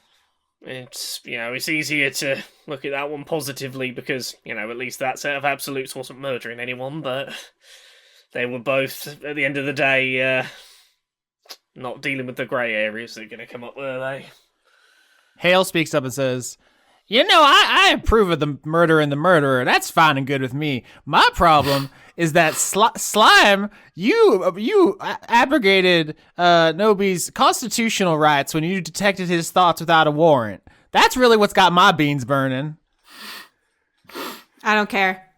It's easier to look at that one positively because, at least that set of absolutes wasn't murdering anyone, but they were both, at the end of the day, not dealing with the grey areas that are going to come up, were they? Hale speaks up and says, I approve of the murder and the murderer. That's fine and good with me. My problem is that Slime, you abrogated Nobi's constitutional rights when you detected his thoughts without a warrant. That's really what's got my beans burning. I don't care.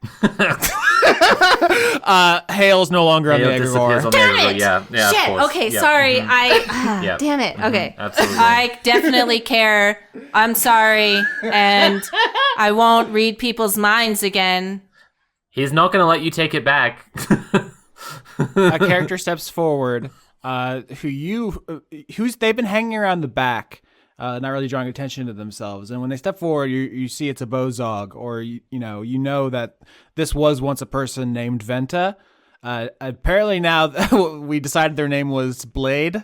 Hale's no longer on the egregore. Damn it! Yeah, Shit. of course. Okay, Yep. sorry. Mhm. Yep. Damn it. Okay. Absolutely. I definitely care. I'm sorry, and I won't read people's minds again. He's not going to let you take it back. A character steps forward, who's they've been hanging around the back, not really drawing attention to themselves. And when they step forward, you see it's a Bozog, or you know that this was once a person named Venta. Apparently now we decided their name was Blade.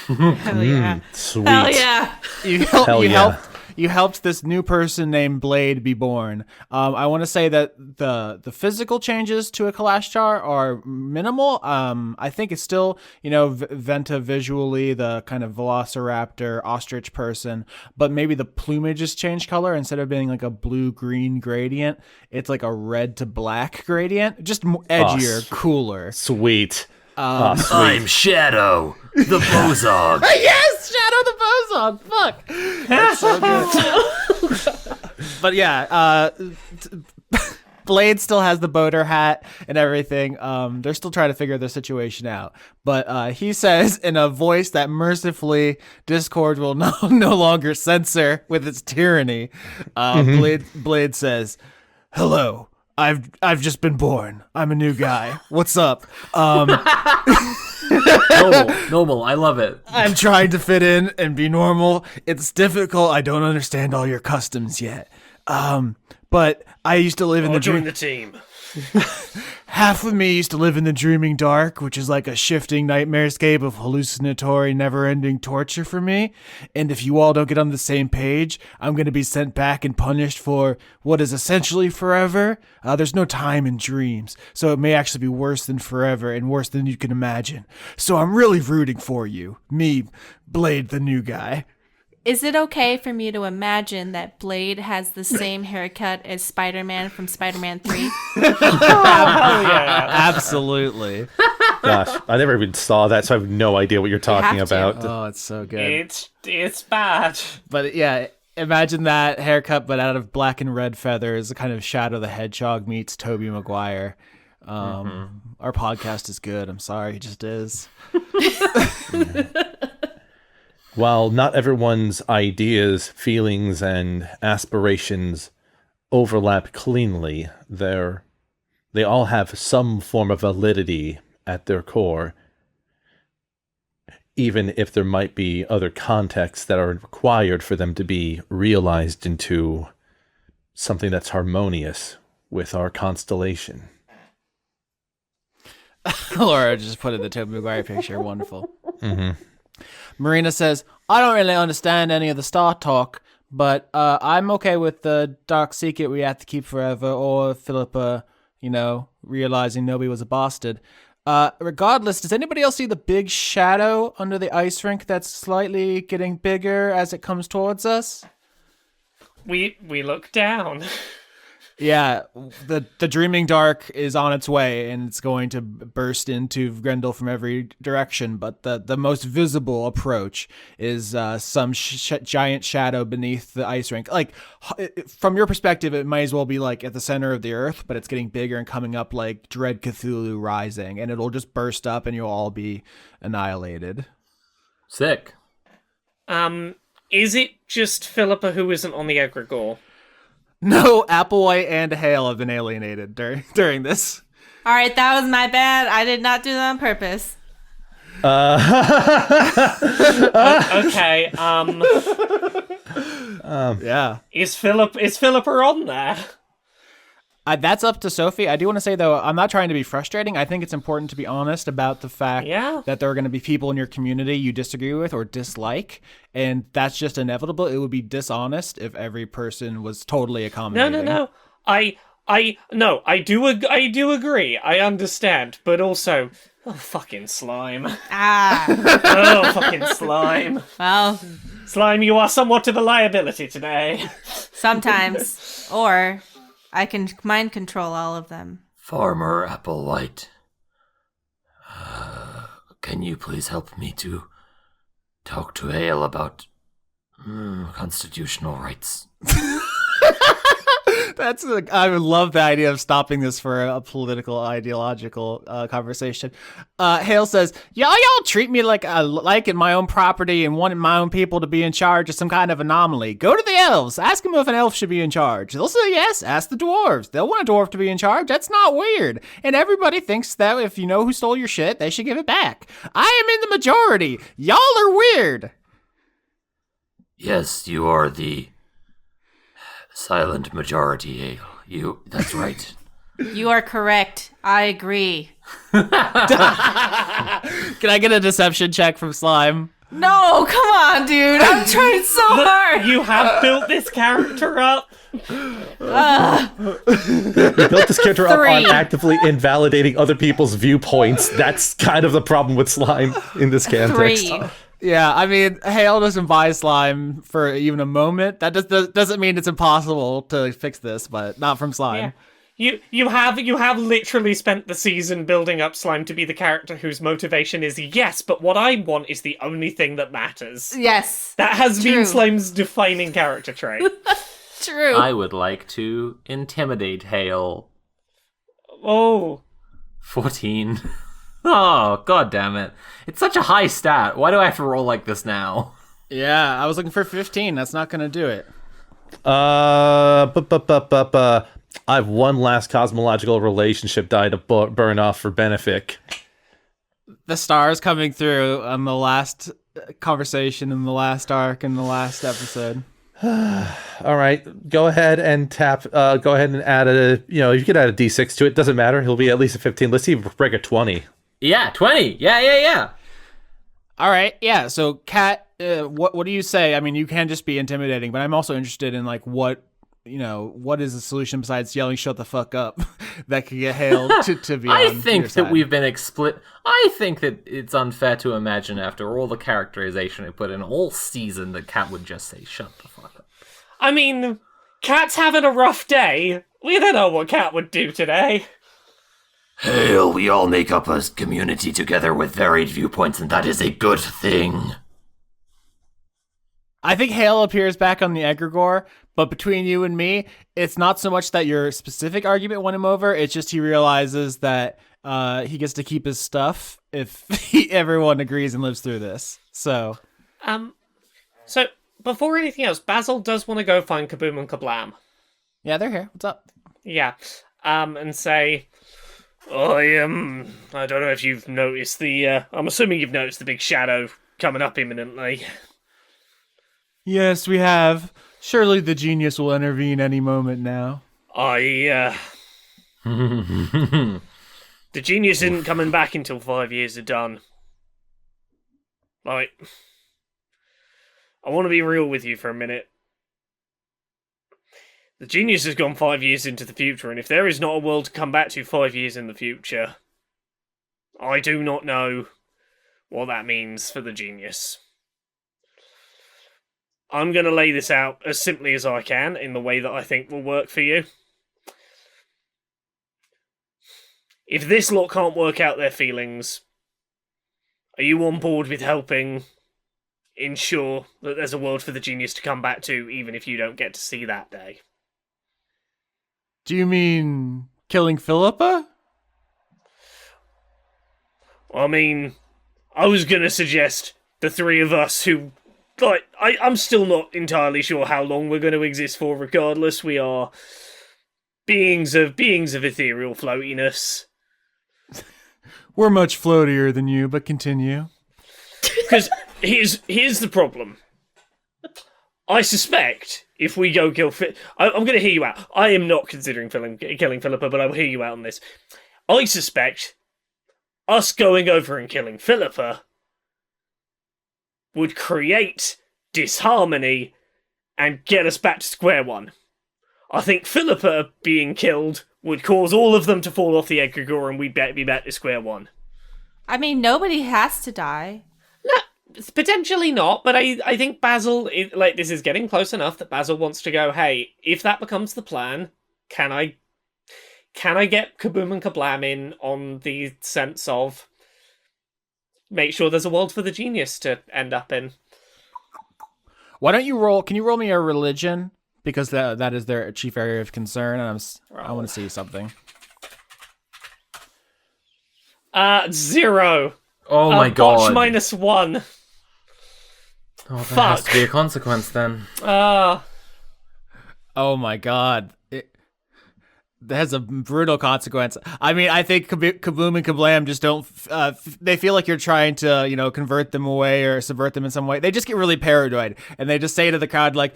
Hell yeah. Sweet. Hell yeah. You helped this new person named Blade be born. I want to say that the physical changes to a Kalashtar are minimal. I think it's still, Venta visually, the kind of velociraptor, ostrich person, but maybe the plumage has changed color. Instead of being like a blue-green gradient, it's like a red to black gradient. Just edgier, cooler. Sweet. Sweet. I'm Shadow, the Bozog. Yes, Shadow the Bozog. Fuck. That's so good. But yeah, Blade still has the boater hat and everything. They're still trying to figure their situation out. But he says in a voice that mercifully Discord will no longer censor with its tyranny. Blade says, "Hello. I've just been born. I'm a new guy. What's up? Normal. I love it. I'm trying to fit in and be normal. It's difficult. I don't understand all your customs yet. But I used to live in the join the team. Half of me used to live in the Dreaming Dark, which is like a shifting nightmarescape of hallucinatory, never-ending torture for me. And if you all don't get on the same page, I'm going to be sent back and punished for what is essentially forever. There's no time in dreams, so it may actually be worse than forever and worse than you can imagine. So I'm really rooting for you. Me, Blade, the new guy. Is it okay for me to imagine that Blade has the same haircut as Spider-Man from Spider-Man 3? Absolutely. Gosh, I never even saw that, so I have no idea what you're talking have to. about. Oh, it's so good. It's bad. But yeah, imagine that haircut, but out of black and red feathers, a kind of Shadow the Hedgehog meets Tobey Maguire. Our podcast is good. I'm sorry, it just is. While not everyone's ideas, feelings, and aspirations overlap cleanly, they all have some form of validity at their core, even if there might be other contexts that are required for them to be realized into something that's harmonious with our constellation. Laura just put in the Tobey Maguire picture. Wonderful. Mm-hmm. Marina says, I don't really understand any of the Star talk, but I'm okay with the dark secret we have to keep forever, or Philippa, realizing Nobi was a bastard. Regardless, does anybody else see the big shadow under the ice rink that's slightly getting bigger as it comes towards us? We look down. Yeah, the Dreaming Dark is on its way, and it's going to burst into Grendel from every direction, but the most visible approach is some giant shadow beneath the ice rink. Like, from your perspective, it might as well be like at the center of the earth, but it's getting bigger and coming up like Dread Cthulhu rising, and it'll just burst up and you'll all be annihilated. Sick. Is it just Philippa who isn't on the egregore? No, Applewhite and Hale have been alienated during this. All right, that was my bad. I did not do that on purpose. Okay. Yeah. Is Philippa on there? That's up to Sophie. I do want to say, though, I'm not trying to be frustrating. I think it's important to be honest about the fact that there are going to be people in your community you disagree with or dislike, and that's just inevitable. It would be dishonest if every person was totally accommodating. No. I do agree. I understand, but also, fucking slime. Fucking slime. Well, Slime, you are somewhat of a liability today. sometimes. Or I can mind control all of them. Farmer Applewhite, can you please help me to talk to Hale about constitutional rights? I would love the idea of stopping this for a political, ideological conversation. Hale says, y'all treat me like I like in my own property and wanting my own people to be in charge of some kind of anomaly. Go to the elves. Ask them if an elf should be in charge. They'll say yes. Ask the dwarves. They'll want a dwarf to be in charge. That's not weird. And everybody thinks that if you know who stole your shit, they should give it back. I am in the majority. Y'all are weird. Yes, you are the silent majority, Hale. That's right. You are correct. I agree. Can I get a deception check from Slime? No, come on, dude. I'm trying so hard. You have built this character up. You built this character up on actively invalidating other people's viewpoints. That's kind of the problem with Slime in this context. 3. Yeah, I mean, Hale doesn't buy Slime for even a moment. That doesn't mean it's impossible to fix this, but not from Slime. Yeah. You have literally spent the season building up Slime to be the character whose motivation is yes, but what I want is the only thing that matters. Yes. That has True. been Slime's defining character trait. True. I would like to intimidate Hale. Oh. 14. Oh, god damn it. It's such a high stat. Why do I have to roll like this now? Yeah, I was looking for 15. That's not going to do it. I have one last cosmological relationship die to burn off for Benefic. The stars coming through on the last conversation in the last arc in the last episode. All right, go ahead and tap. Go ahead and add you could add a D6 to it. Doesn't matter. He'll be at least a 15. Let's see if we break a 20. Yeah, 20. Yeah. All right, yeah. So, Kat, what do you say? I mean, you can just be intimidating, but I'm also interested in like what is the solution besides yelling "shut the fuck up" that could get Hale to be. I on think your that side? we've been I think that it's unfair to imagine after all the characterization we put in all season that Kat would just say "shut the fuck up." I mean, Kat's having a rough day. We don't know what Kat would do today. Hale, we all make up a community together with varied viewpoints, and that is a good thing. I think Hale appears back on the egregore, but between you and me, it's not so much that your specific argument won him over. It's just he realizes that he gets to keep his stuff if everyone agrees and lives through this. So before anything else, Basil does want to go find Kaboom and Kablam. yeah, they're here. What's up? Yeah. And say, I don't know if you've noticed I'm assuming you've noticed the big shadow coming up imminently. Yes, we have. Surely the genius will intervene any moment now. I The genius isn't coming back until 5 years are done. Like, I want to be real with you for a minute. The genius has gone 5 years into the future, and if there is not a world to come back to 5 years in the future, I do not know what that means for the genius. I'm going to lay this out as simply as I can in the way that I think will work for you. If this lot can't work out their feelings, are you on board with helping ensure that there's a world for the genius to come back to, even if you don't get to see that day? Do you mean killing Philippa? I mean, I was going to suggest the three of us who... Like, I'm still not entirely sure how long we're going to exist for regardless. We are beings of ethereal floatiness. We're much floatier than you, but continue. Because here's the problem. I suspect if we go kill I'm going to hear you out. I am not considering killing Philippa, but I will hear you out on this. I suspect us going over and killing Philippa would create disharmony and get us back to square one. I think Philippa being killed would cause all of them to fall off the egregore and we'd be back to square one. I mean, nobody has to die. No, potentially not, but I think Basil, this is getting close enough that Basil wants to go, hey, if that becomes the plan, can I get Kaboom and Kablam in on the sense of make sure there's a world for the genius to end up in? Why don't you roll? Can you roll me a religion? Because that is their chief area of concern, and I want to see something. 0. Oh my god. Botch -1. Oh, there has to be a consequence then. Oh my god. That has a brutal consequence. I mean, I think Kaboom and Kablam just don't... they feel like you're trying to, convert them away or subvert them in some way. They just get really paranoid, and they just say to the crowd, like,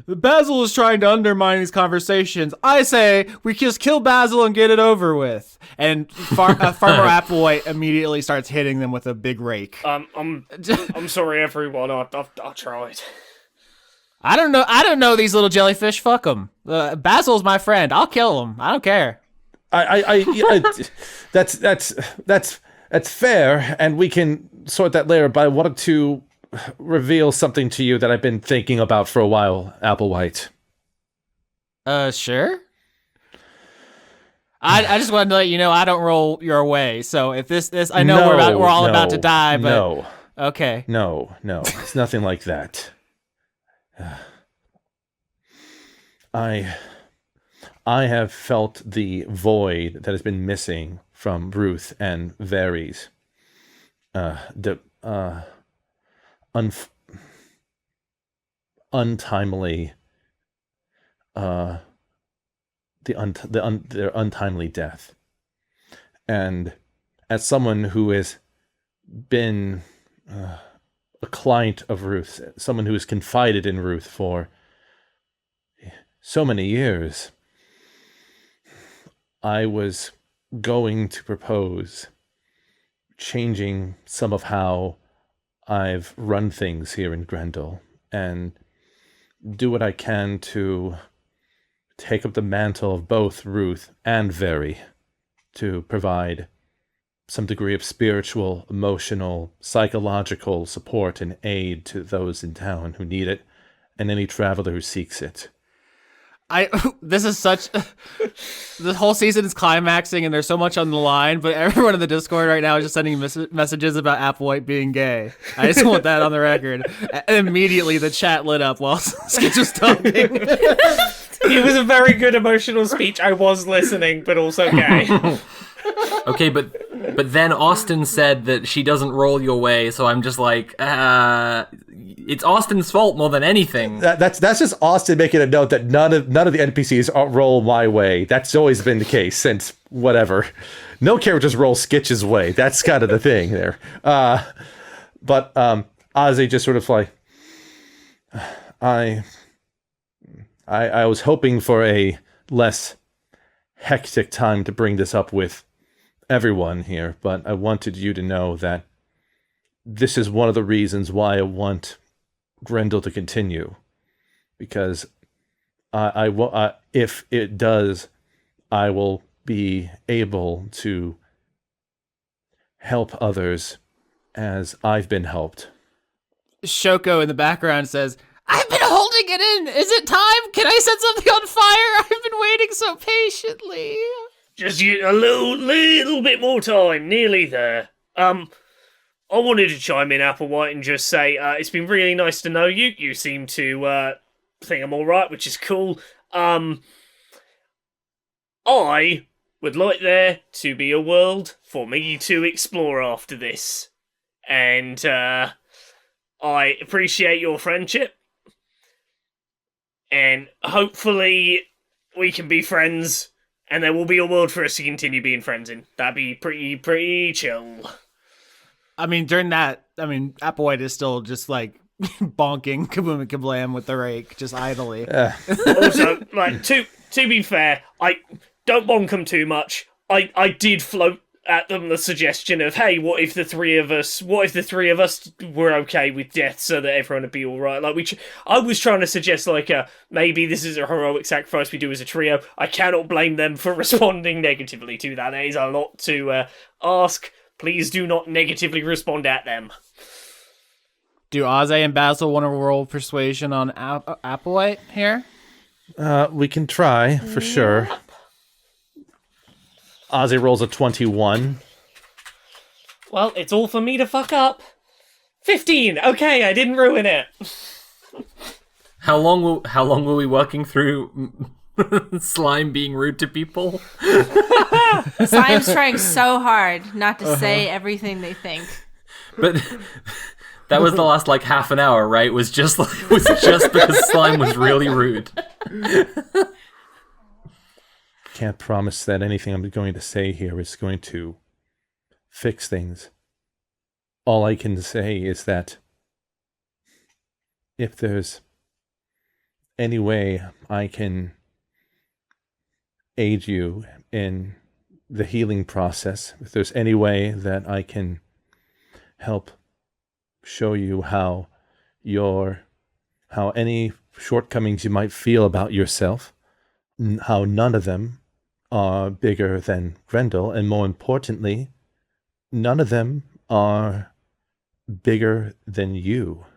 Basil is trying to undermine these conversations. I say we just kill Basil and get it over with. And Farmer Applewhite immediately starts hitting them with a big rake. I'm sorry, everyone. I tried. I don't know these little jellyfish. Fuck them. Basil's my friend. I'll kill him. I don't care. That's fair, and we can sort that later. But I wanted to reveal something to you that I've been thinking about for a while, Applewhite. Sure. I just wanted to let you know I don't roll your way. So if this I know we're all about to die, but no. Okay. No, it's nothing like that. I have felt the void that has been missing from Ruth and Varys. Untimely, their untimely death, and as someone who has been a client of Ruth, someone who has confided in Ruth for so many years, I was going to propose changing some of how I've run things here in Grendel and do what I can to take up the mantle of both Ruth and Very to provide some degree of spiritual, emotional, psychological support and aid to those in town who need it and any traveler who seeks it. This is such... The whole season is climaxing and there's so much on the line, but everyone in the Discord right now is just sending messages about Applewhite being gay. I just want that on the record. And immediately the chat lit up while Skitch was talking. It was a very good emotional speech. I was listening, but also gay. Okay, but then Austin said that she doesn't roll your way, so I'm just like, it's Austin's fault more than anything. That's just Austin making a note that none of the NPCs roll my way. That's always been the case since whatever. No characters roll Skitch's way. That's kind of the thing there. But Ozzy just sort of like, I was hoping for a less hectic time to bring this up with everyone here, but I wanted you to know that this is one of the reasons why I want Grendel to continue, because if it does, I will be able to help others as I've been helped. Shoko in the background says, I've been holding it in. Is it time? Can I set something on fire? I've been waiting so patiently. Just a little bit more time. Nearly there. I wanted to chime in, Applewhite, and just say it's been really nice to know you. You seem to think I'm all right, which is cool. I would like there to be a world for me to explore after this, and I appreciate your friendship, and hopefully we can be friends, and there will be a world for us to continue being friends in. That'd be pretty chill. I mean, during that, Applewhite is still just like bonking kaboom and kablam with the rake, just idly. Also, like, to be fair, I don't bonk them too much. I did float at them the suggestion of, hey, what if the three of us were okay with death so that everyone would be alright? Like, I was trying to suggest, like, maybe this is a heroic sacrifice we do as a trio. I cannot blame them for responding negatively to that. That is a lot to ask. Please do not negatively respond at them. Do Aze and Basil want to roll persuasion on Applewhite here? We can try, for sure. Ozzy rolls a 21. Well, it's all for me to fuck up. 15! Okay, I didn't ruin it. How long were we working through Slime being rude to people? Slime's trying so hard not to say everything they think. But that was the last like half an hour, right? Was just because Slime was really rude. Can't promise that anything I'm going to say here is going to fix things. All I can say is that if there's any way I can aid you in the healing process, if there's any way that I can help show you how any shortcomings you might feel about yourself, how none of them are bigger than Grendel, and more importantly, none of them are bigger than you.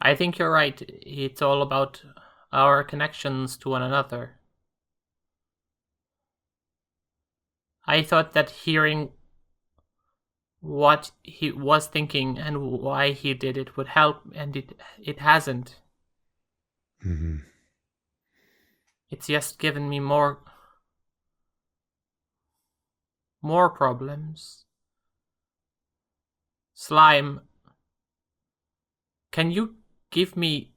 I think you're right. It's all about our connections to one another. I thought that hearing what he was thinking and why he did it would help, and it hasn't. Mm-hmm. It's just given me more problems. Slime, can you give me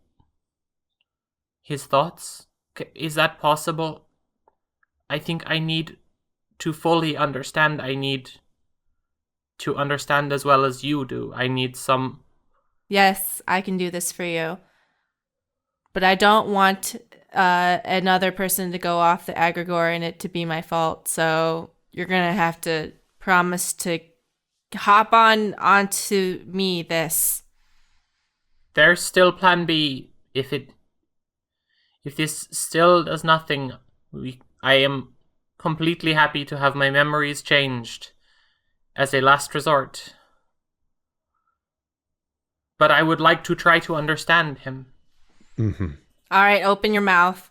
his thoughts? Is that possible? I think I need to fully understand. I need to understand as well as you do. I need some... Yes, I can do this for you. But I don't want another person to go off the egregore and it to be my fault. So you're going to have to promise to hop onto me this. There's still plan B. If this still does nothing, I am completely happy to have my memories changed as a last resort. But I would like to try to understand him. Mm-hmm. All right, open your mouth.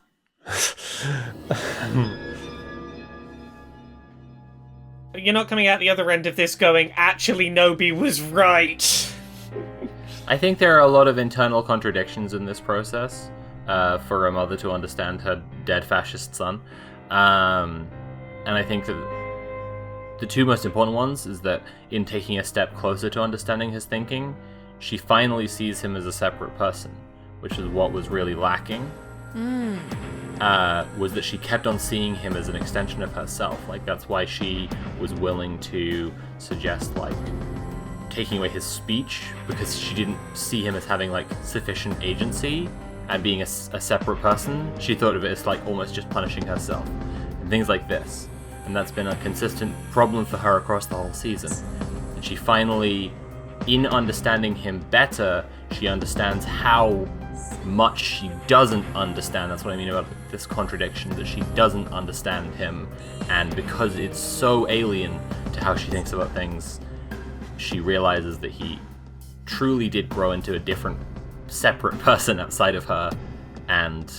You're not coming out the other end of this going, actually, Nobi was right. I think there are a lot of internal contradictions in this process for a mother to understand her dead fascist son. And I think that the two most important ones is that in taking a step closer to understanding his thinking, she finally sees him as a separate person, which is what was really lacking. Was that she kept on seeing him as an extension of herself. Like, that's why she was willing to suggest, like, taking away his speech, because she didn't see him as having, like, sufficient agency and being a separate person. She thought of it as, like, almost just punishing herself. And and things like this. And that's been a consistent problem for her across the whole season. And she finally, in understanding him better, she understands how much she doesn't understand. That's what I mean about this contradiction, that she doesn't understand him, and because it's so alien to how she thinks about things, she realizes that he truly did grow into a different, separate person outside of her, and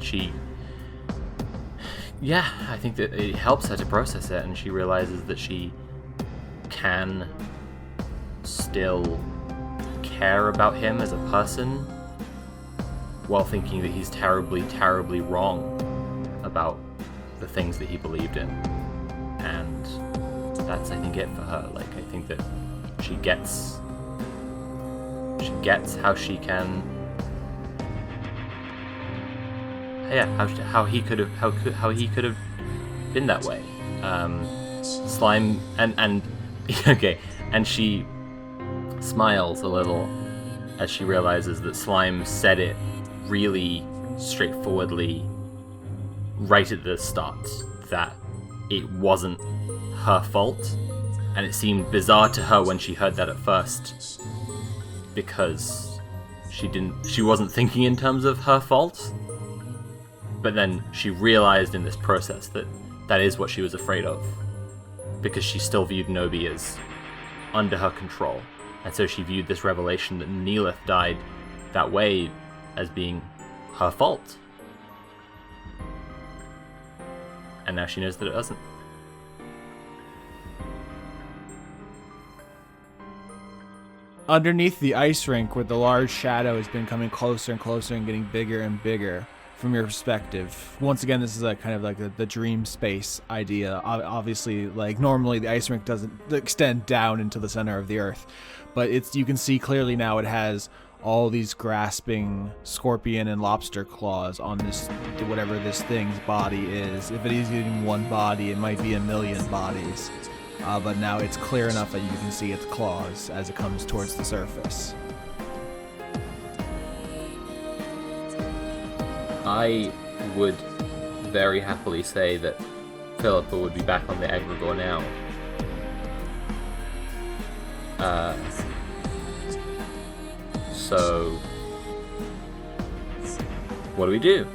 she, yeah, I think that it helps her to process it, and she realizes that she can still care about him as a person while thinking that he's terribly, terribly wrong about the things that he believed in. And that's, I think, it for her. Like, I think that she gets how she can, how he could have been that way. Slime and okay, and she smiles a little as she realizes that Slime said it really straightforwardly right at the start, that it wasn't her fault, and it seemed bizarre to her when she heard that at first, because she wasn't thinking in terms of her fault, but then she realized in this process that that is what she was afraid of, because she still viewed Nobi as under her control. And so she viewed this revelation that Neelith died that way as being her fault. And now she knows that it doesn't. Underneath the ice rink, where the large shadow has been coming closer and closer and getting bigger and bigger from your perspective. Once again, this is a kind of like the dream space idea. Obviously, like normally the ice rink doesn't extend down into the center of the earth, but you can see clearly now it has all these grasping scorpion and lobster claws on this, whatever this thing's body is. If it is even one body, it might be a million bodies. But now it's clear enough that you can see its claws as it comes towards the surface. I would very happily say that Philippa would be back on the egregore now. So, what do we do?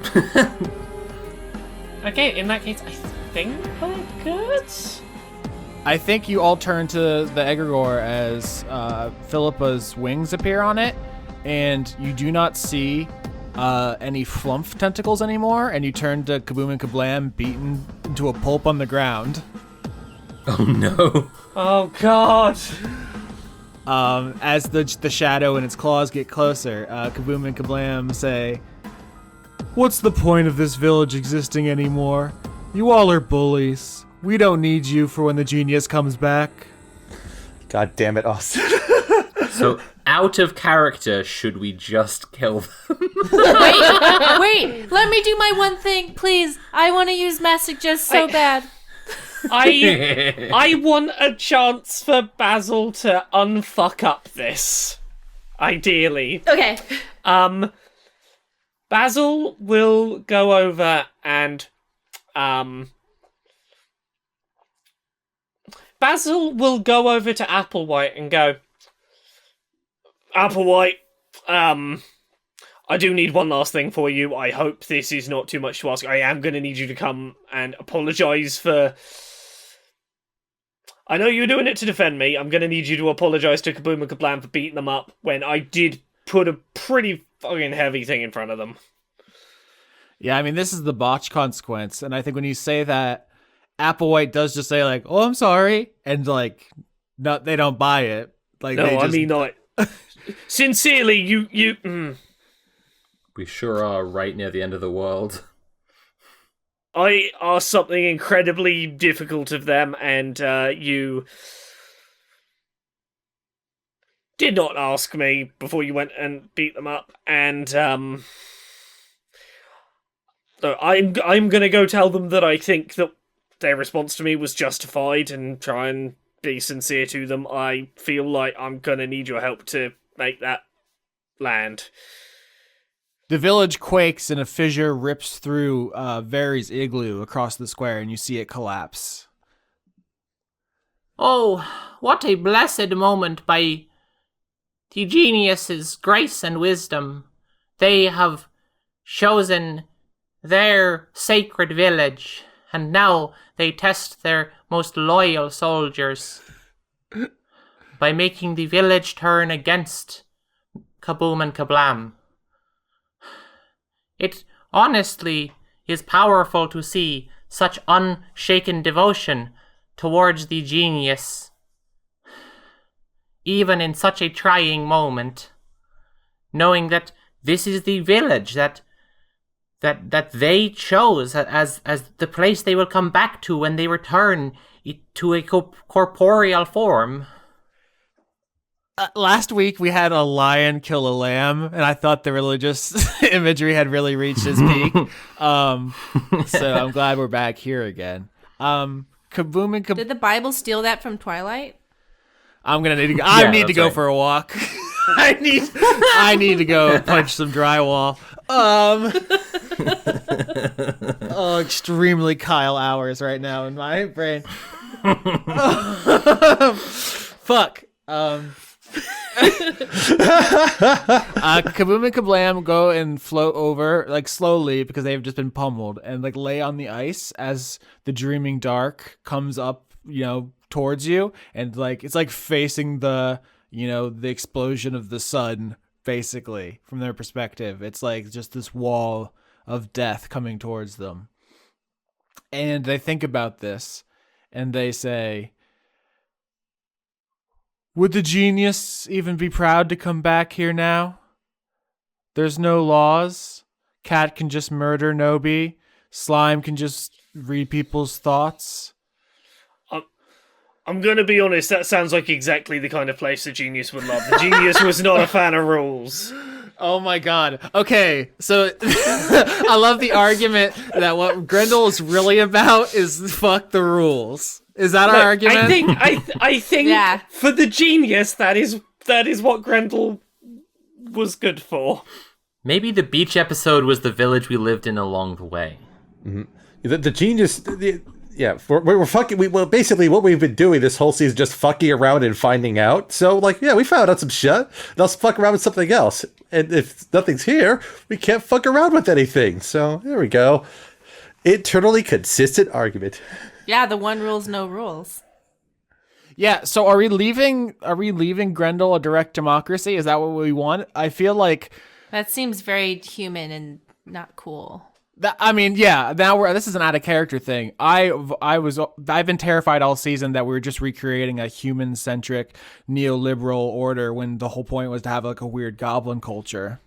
Okay, in that case, I think we're good. I think you all turn to the egregore as Philippa's wings appear on it, and you do not see any flumph tentacles anymore, and you turn to Kaboom and Kablam beaten into a pulp on the ground. Oh no. Oh god. As the shadow and its claws get closer, Kaboom and Kablam say, "What's the point of this village existing anymore? You all are bullies. We don't need you for when the genius comes back." God damn it, Austin. So, out of character, should we just kill them? Wait, let me do my one thing, please. I want to use messages so bad. I want a chance for Basil to unfuck up this. Ideally. Okay. Basil will go over and Basil will go over to Applewhite and go, "Applewhite, I do need one last thing for you. I hope this is not too much to ask. I am going to need you to come and apologise for... I know you're doing it to defend me. I'm going to need you to apologise to Kaboom and Kablam for beating them up when I did put a pretty fucking heavy thing in front of them." Yeah, I mean, this is the botch consequence, and I think when you say that, Applewhite does just say, like, "Oh, I'm sorry," and, like, no, they don't buy it. Like, No, they just... I mean, like, sincerely, you We sure are right near the end of the world. I asked something incredibly difficult of them, and you did not ask me before you went and beat them up, and so I'm gonna go tell them that I think that their response to me was justified and try and be sincere to them. I feel like I'm gonna need your help to make that land. The village quakes and a fissure rips through Vari's igloo across the square, and you see it collapse. Oh, what a blessed moment by the genius's grace and wisdom. They have chosen their sacred village, and now they test their most loyal soldiers by making the village turn against Kaboom and Kablam. It honestly is powerful to see such unshaken devotion towards the genius, even in such a trying moment, knowing that this is the village that they chose as the place they will come back to when they return to a corporeal form. Last week we had a lion kill a lamb, and I thought the religious imagery had really reached its peak. So I'm glad we're back here again. Kaboom and Did the Bible steal that from Twilight? I'm gonna need to. I need to go right. for a walk. I need to go punch some drywall. Oh, extremely Kyle hours right now in my brain. Fuck. Kaboom and Kablam go and float over, like, slowly, because they've just been pummeled, and like lay on the ice as the dreaming dark comes up, towards you, and like it's like facing the the explosion of the sun, basically, from their perspective. It's like just this wall of death coming towards them. And they think about this, and they say, would the genius even be proud to come back here now? There's no laws. Cat can just murder Nobi. Slime can just read people's thoughts. I'm going to be honest, that sounds like exactly the kind of place the genius would love. The genius was not a fan of rules. Oh my god. Okay, so I love the argument that what Grendel is really about is fuck the rules. Is that our argument? I think Yeah. For the genius, that is what Grendel was good for. Maybe the beach episode was the village we lived in along the way. The genius... Yeah, we're fucking. Basically, what we've been doing this whole season, just fucking around and finding out. So, we found out some shit. Let's fuck around with something else. And if nothing's here, we can't fuck around with anything. So there we go. Internally consistent argument. Yeah, the one rules, no rules. Yeah. So are we leaving Grendel a direct democracy? Is that what we want? I feel like That seems very human and not cool. This is an out of character thing. I've been terrified all season that we were just recreating a human centric neoliberal order when the whole point was to have like a weird goblin culture.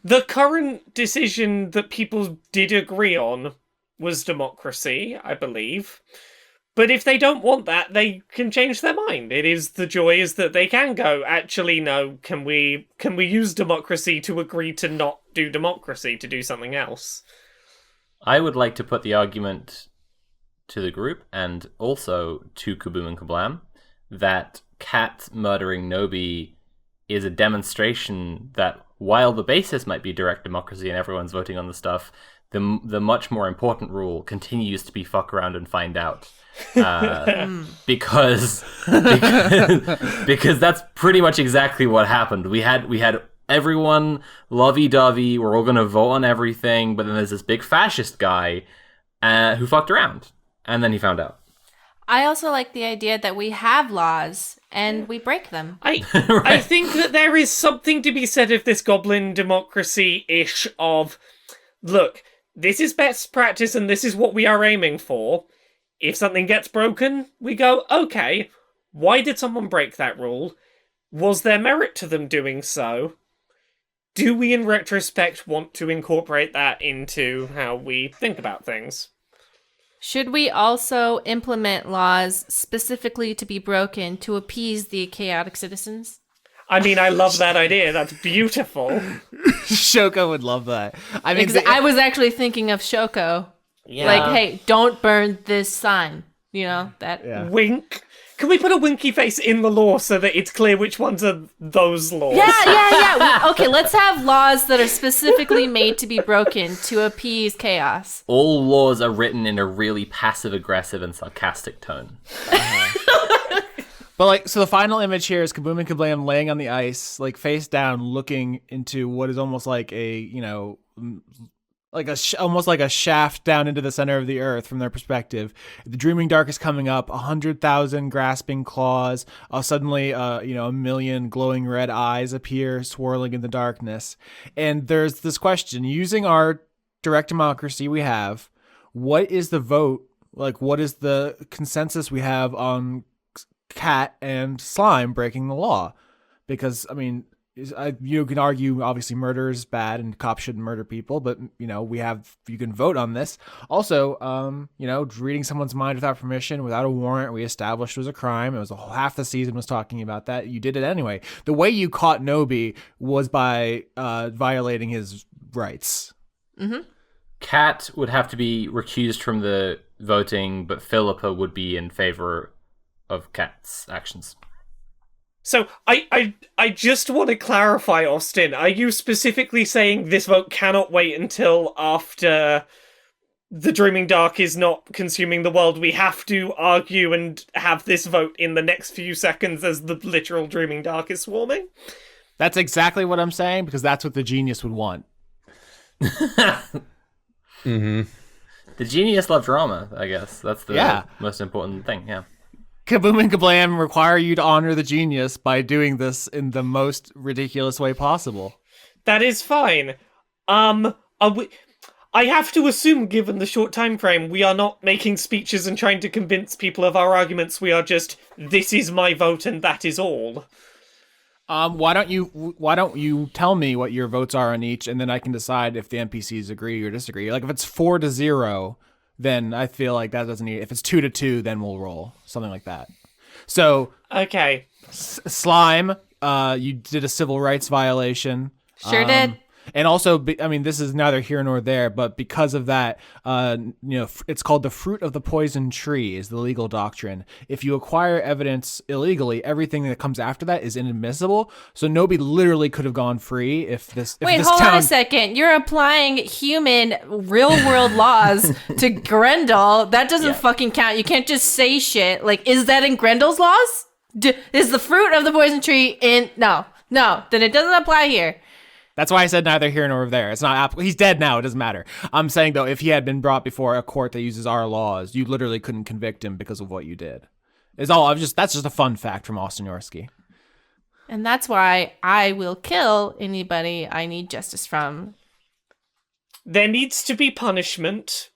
The current decision that people did agree on was democracy, I believe. But if they don't want that, they can change their mind. The joy is that they can go, actually, no, can we use democracy to agree to not do democracy, to do something else? I would like to put the argument to the group, and also to Kaboom and Kablam, that Cat murdering Nobi is a demonstration that while the basis might be direct democracy and everyone's voting on the stuff, the much more important rule continues to be fuck around and find out. Because that's pretty much exactly what happened. We had everyone lovey-dovey, we're all gonna vote on everything, but then there's this big fascist guy who fucked around, and then he found out. I also like the idea that we have laws and we break them. I think that there is something to be said of this goblin democracy-ish of, look, this is best practice and this is what we are aiming for. If something gets broken, we go, okay, why did someone break that rule? Was there merit to them doing so? Do we, in retrospect, want to incorporate that into how we think about things? Should we also implement laws specifically to be broken to appease the chaotic citizens? I mean, I love that idea. That's beautiful. Shoko would love that. I was actually thinking of Shoko. Yeah. Like, hey, don't burn this sign. You know, that. Yeah. Wink. Can we put a winky face in the law so that it's clear which ones are those laws? Yeah. Okay, let's have laws that are specifically made to be broken to appease chaos. All laws are written in a really passive-aggressive and sarcastic tone. But like, so the final image here is Kaboom and Kablam laying on the ice, like face down, looking into what is almost like a, you know, like almost like a shaft down into the center of the earth from their perspective. The dreaming dark is coming up, 100,000 grasping claws. Suddenly, you know, 1,000,000 glowing red eyes appear, swirling in the darkness. And there's this question: using our direct democracy we have, what is the vote? Like, what is the consensus we have on Cat and Slime breaking the law? Because I mean, you can argue obviously murder is bad and cops shouldn't murder people, but you know, you can vote on this. Also, you know, reading someone's mind without permission, without a warrant, we established was a crime. It was half the season was talking about that. You did it anyway. The way you caught Nobi was by violating his rights. Mm-hmm. Cat would have to be recused from the voting, but Philippa would be in favor of Cat's actions. So I just want to clarify, Austin. Are you specifically saying this vote cannot wait until after the Dreaming Dark is not consuming the world? We have to argue and have this vote in the next few seconds as the literal Dreaming Dark is swarming? That's exactly what I'm saying, because that's what the genius would want. Mm-hmm. The genius love drama, I guess. That's the most important thing, yeah. Kaboom and Kablam require you to honor the genius by doing this in the most ridiculous way possible. That is fine. I have to assume, given the short time frame, we are not making speeches and trying to convince people of our arguments. We are just, this is my vote and that is all. Why don't you tell me what your votes are on each, and then I can decide if the NPCs agree or disagree. Like if it's 4-0, then I feel like that doesn't need. If it's 2-2, then we'll roll something like that. So okay, Slime, you did a civil rights violation. Sure did. And also, I mean, this is neither here nor there, but because of that, you know, it's called the fruit of the poison tree is the legal doctrine. If you acquire evidence illegally, everything that comes after that is inadmissible. So Nobi literally could have gone free if this. Wait, this hold town... on a second. You're applying human, real-world laws to Grendel. That doesn't fucking count. You can't just say shit. Like, is that in Grendel's laws? Is the fruit of the poison tree in? No. Then it doesn't apply here. That's why I said neither here nor there. It's not applicable. He's dead now. It doesn't matter. I'm saying, though, if he had been brought before a court that uses our laws, you literally couldn't convict him because of what you did. That's just a fun fact from Austin Yorsky. And that's why I will kill anybody I need justice from. There needs to be punishment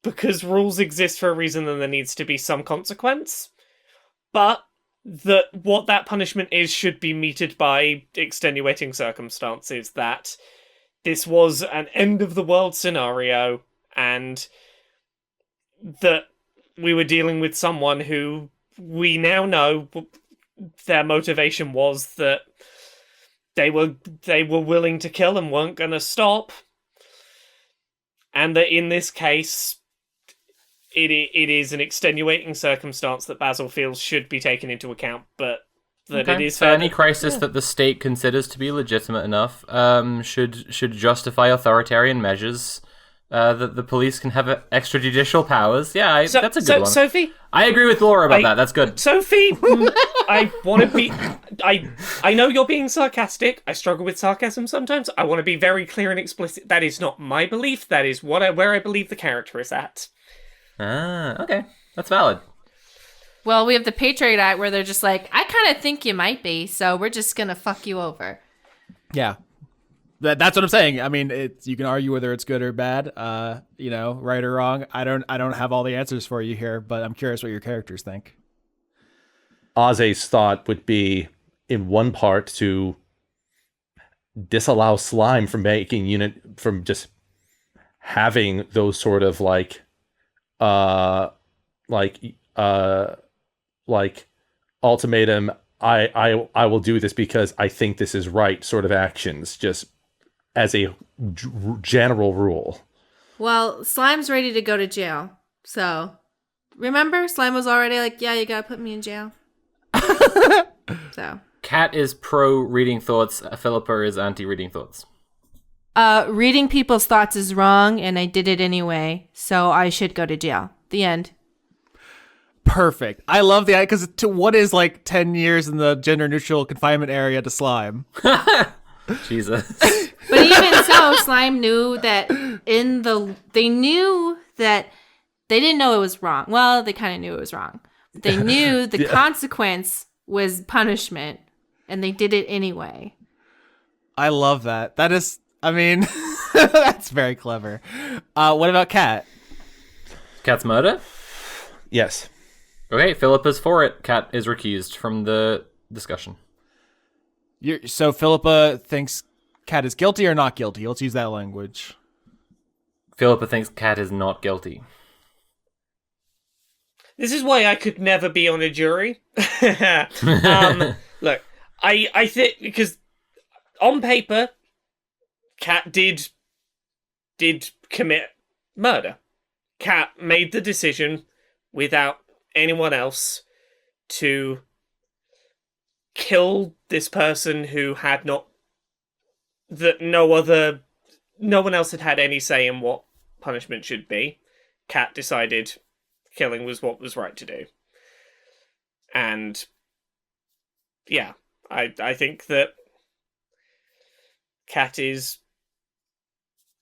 because rules exist for a reason and there needs to be some consequence. But what that punishment is should be meted by extenuating circumstances, that this was an end of the world scenario and that we were dealing with someone who we now know their motivation was that they were willing to kill and weren't going to stop, and that in this case it is an extenuating circumstance that Basil feels should be taken into account, but that it is so any crisis that the state considers to be legitimate enough should justify authoritarian measures. That the police can have extrajudicial powers. Yeah, that's a good one. Sophie, I agree with Laura about that. That's good. Sophie, I want to be. I know you're being sarcastic. I struggle with sarcasm sometimes. I want to be very clear and explicit. That is not my belief. That is where I believe the character is at. Okay, that's valid. Well, we have the Patriot Act where they're just like, I kind of think you might be, so we're just gonna fuck you over. Yeah. That's what I'm saying. I mean, you can argue whether it's good or bad, you know, right or wrong. I don't have all the answers for you here, but I'm curious what your characters think. Ozzy's thought would be, in one part, to disallow Slime from from just having those sort of like ultimatum. I will do this because I think this is right sort of actions, just as a general rule. Well, Slime's ready to go to jail, so remember, Slime was already like, yeah, you gotta put me in jail. So. Cat is pro reading thoughts. Philippa is anti reading thoughts. Reading people's thoughts is wrong, and I did it anyway, so I should go to jail. The end. Perfect. I love the idea because what is like 10 years in the gender neutral confinement area to Slime? Jesus. But even so, Slime knew that they knew that they didn't know it was wrong. Well, they kind of knew it was wrong. But they knew the consequence was punishment, and they did it anyway. I love that. That is, I mean, that's very clever. What about Cat? Cat's murder? Yes. Okay, Philippa's for it. Cat is recused from the discussion. So Philippa thinks Cat is guilty or not guilty? Let's use that language. Philippa thinks Cat is not guilty. This is why I could never be on a jury. Look, I think because on paper, Cat did commit murder. Cat made the decision without anyone else to kill this person who had not that no one else had any say in what punishment should be. Cat decided killing was what was right to do. And yeah, I think that Cat is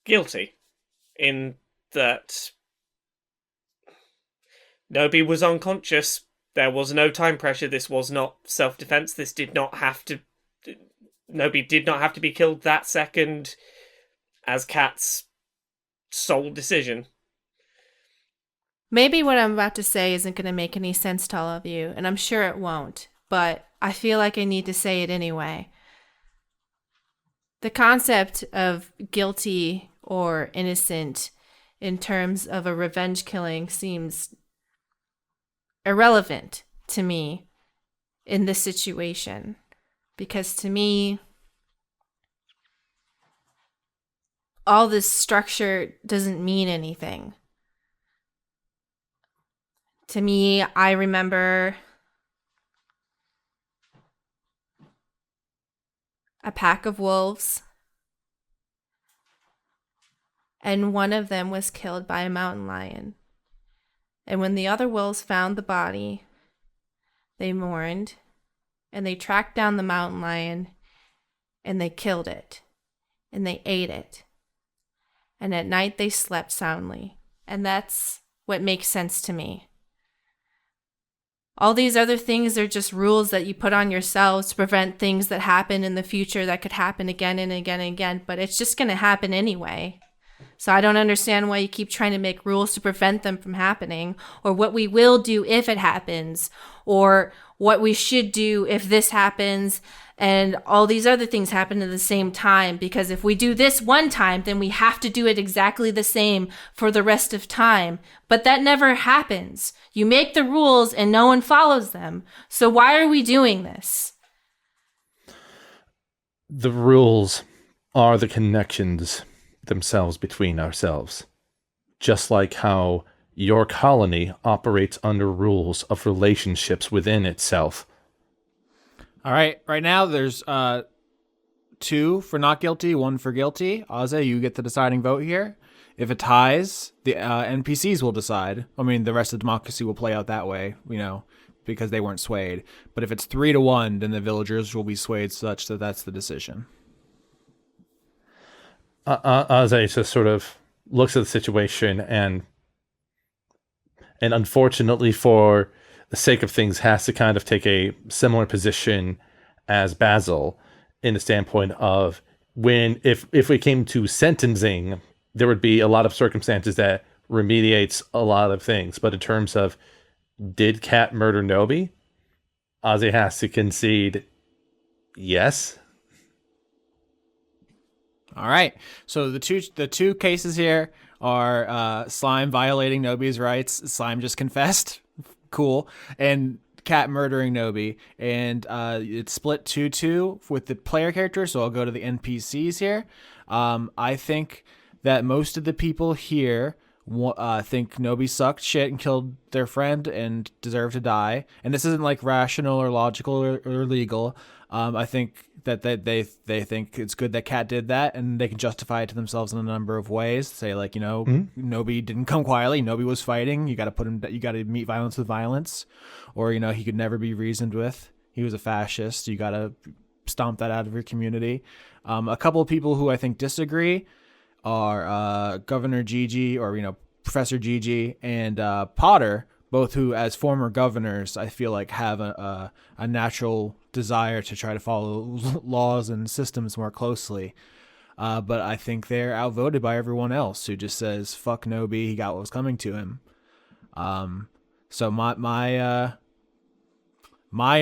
guilty in that Nobi was unconscious. There was no time pressure. This was not self-defense. This did not have to... Nobi did not have to be killed that second as Cat's sole decision. Maybe what I'm about to say isn't going to make any sense to all of you, and I'm sure it won't, but I feel like I need to say it anyway. The concept of guilty or innocent in terms of a revenge killing seems irrelevant to me in this situation, because to me, all this structure doesn't mean anything. To me, I remember a pack of wolves, and one of them was killed by a mountain lion. And when the other wolves found the body, they mourned, and they tracked down the mountain lion, and they killed it, and they ate it. And at night they slept soundly. And that's what makes sense to me. All these other things are just rules that you put on yourselves to prevent things that happen in the future that could happen again and again and again, but it's just going to happen anyway. So I don't understand why you keep trying to make rules to prevent them from happening, or what we will do if it happens, or what we should do if this happens, and all these other things happen at the same time. Because if we do this one time, then we have to do it exactly the same for the rest of time. But that never happens. You make the rules and no one follows them. So why are we doing this? The rules are the connections themselves between ourselves. Just like how your colony operates under rules of relationships within itself. All right. Right now, there's 2 for not guilty, 1 for guilty. Ozzy, you get the deciding vote here. If it ties, the NPCs will decide. I mean, the rest of democracy will play out that way, because they weren't swayed. But if it's 3-1, then the villagers will be swayed such that that's the decision. Ozzy just sort of looks at the situation and unfortunately, for the sake of things, has to kind of take a similar position as Basil in the standpoint of if we came to sentencing, there would be a lot of circumstances that remediates a lot of things. But in terms of did Cat murder Nobi, Ozzy has to concede yes. All right. So the two cases here are Slime violating Nobi's rights. Slime just confessed. Cool. And Cat murdering Nobi. And it's split 2-2 with the player character. So I'll go to the NPCs here. I think that most of the people here think Nobi sucked shit and killed their friend and deserved to die. And this isn't like rational or logical or legal. I think that they think it's good that Kat did that, and they can justify it to themselves in a number of ways. Say like, Nobi didn't come quietly. Nobi was fighting. You got to meet violence with violence, or he could never be reasoned with. He was a fascist. You got to stomp that out of your community. A couple of people who I think disagree are Governor Gigi, or Professor Gigi, and Potter, both who, as former governors, I feel like have a natural desire to try to follow laws and systems more closely. But I think they're outvoted by everyone else who just says, fuck Nobi, he got what was coming to him. So my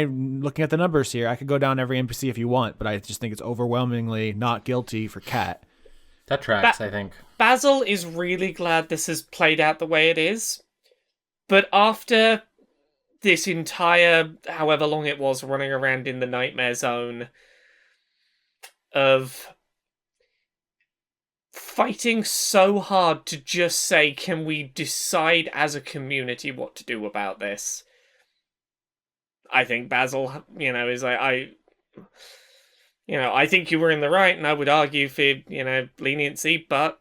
looking at the numbers here, I could go down every NPC if you want, but I just think it's overwhelmingly not guilty for Kat. That tracks, I think. Basil is really glad this has played out the way it is. But after this entire, however long it was, running around in the nightmare zone of fighting so hard to just say, can we decide as a community what to do about this? I think Basil, is like, I think you were in the right, and I would argue for, leniency, but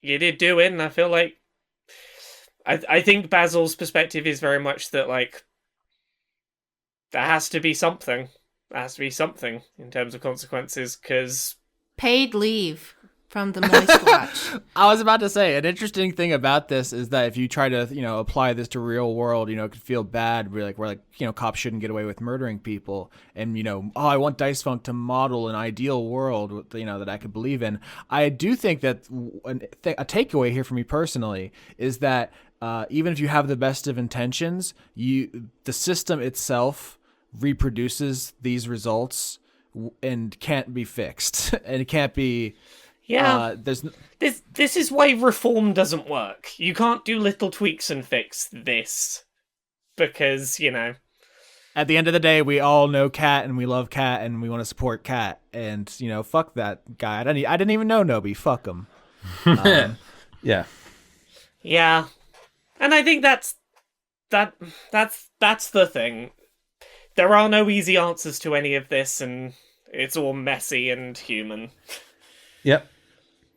you did do it, and I feel like I think Basil's perspective is very much that, like, there has to be something. There has to be something in terms of consequences, because... Paid leave from the Moist Watch. I was about to say, an interesting thing about this is that if you try to, apply this to real world, it could feel bad. Where cops shouldn't get away with murdering people. And, I want Dice Funk to model an ideal world, that I could believe in. I do think that a takeaway here for me personally is that even if you have the best of intentions, the system itself reproduces these results and can't be fixed. And it can't be... Yeah, this is why reform doesn't work. You can't do little tweaks and fix this. Because, At the end of the day, we all know Kat, and we love Kat, and we want to support Kat. And, fuck that guy. I didn't even know Nobi. Fuck him. Yeah. Yeah. And I think that's the thing. There are no easy answers to any of this, and it's all messy and human. Yep.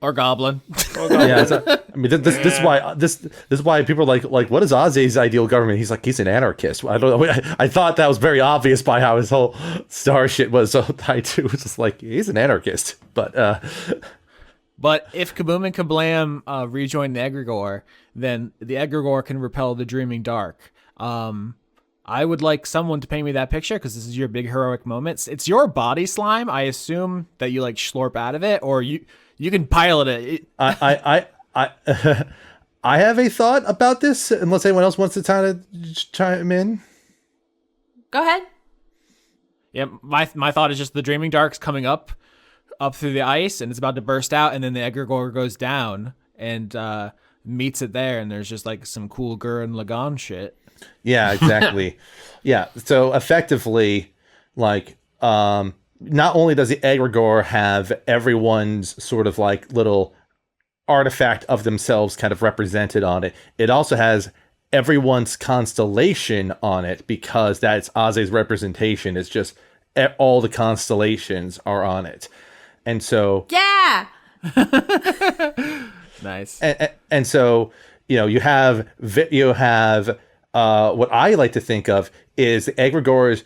Or Goblin. Yeah, this is why people are like, what is Ozzy's ideal government? He's like, he's an anarchist. I don't know. I thought that was very obvious by how his whole star shit was. So I too was just like, he's an anarchist. But if Kaboom and Kablam rejoin the Egregore, then the Egregore can repel the Dreaming Dark. I would like someone to paint me that picture, because this is your big heroic moment. It's your body slime. I assume that you slurp out of it, or you can pilot it. I have a thought about this, unless anyone else wants to chime in. Go ahead. Yeah, my thought is just the Dreaming Dark's coming up through the ice, and it's about to burst out, and then the Egregore goes down and meets it there, and there's just some cool Gurren Lagann shit. Yeah, exactly. Yeah, so effectively, not only does the Egregore have everyone's sort of little artifact of themselves kind of represented on it, it also has everyone's constellation on it, because that's Aze's representation. It's just all the constellations are on it. And so... Yeah! Nice. And so, you have what I like to think of is the Egregore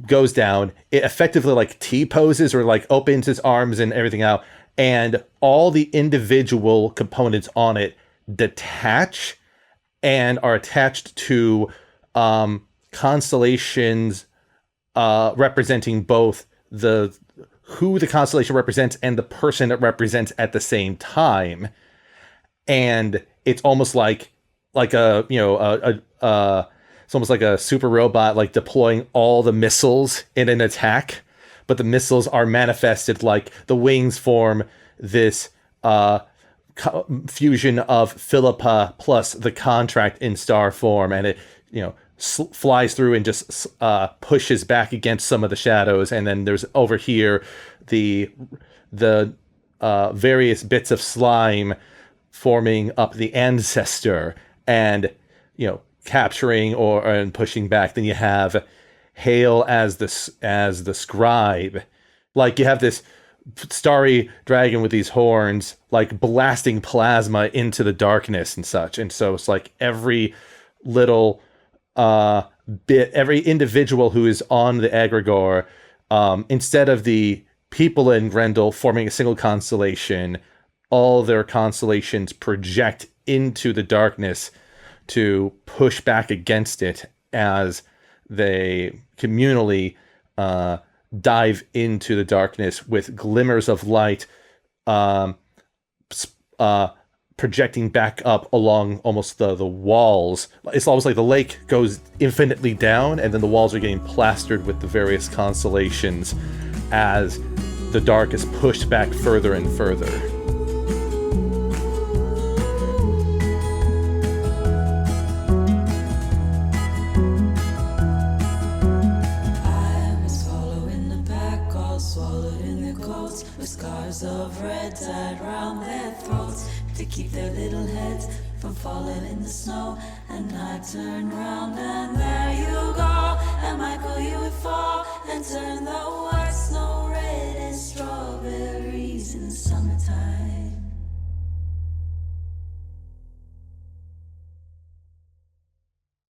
goes down, it effectively T-poses or opens its arms and everything out, and all the individual components on it detach and are attached to constellations representing both who the constellation represents and the person it represents at the same time. And it's almost like it's almost like a super robot, deploying all the missiles in an attack, but the missiles are manifested the wings form this fusion of Philippa plus the contract in star form, and it flies through and just pushes back against some of the shadows, and then there's over here the various bits of slime forming up the ancestor and, capturing and pushing back. Then you have Hail as the scribe. Like, you have this starry dragon with these horns, like blasting plasma into the darkness and such. And so it's like every little bit, every individual who is on the egregore, instead of the people in Grendel forming a single constellation, all their constellations project into the darkness to push back against it as they communally dive into the darkness with glimmers of light projecting back up along almost the walls. It's almost like the lake goes infinitely down, and then the walls are getting plastered with the various constellations as the dark is pushed back further and further. Scars of red tied round their throats to keep their little heads from falling in the snow. And I turn round and there you go. And Michael, you would fall and turn the white snow red as strawberries in the summertime.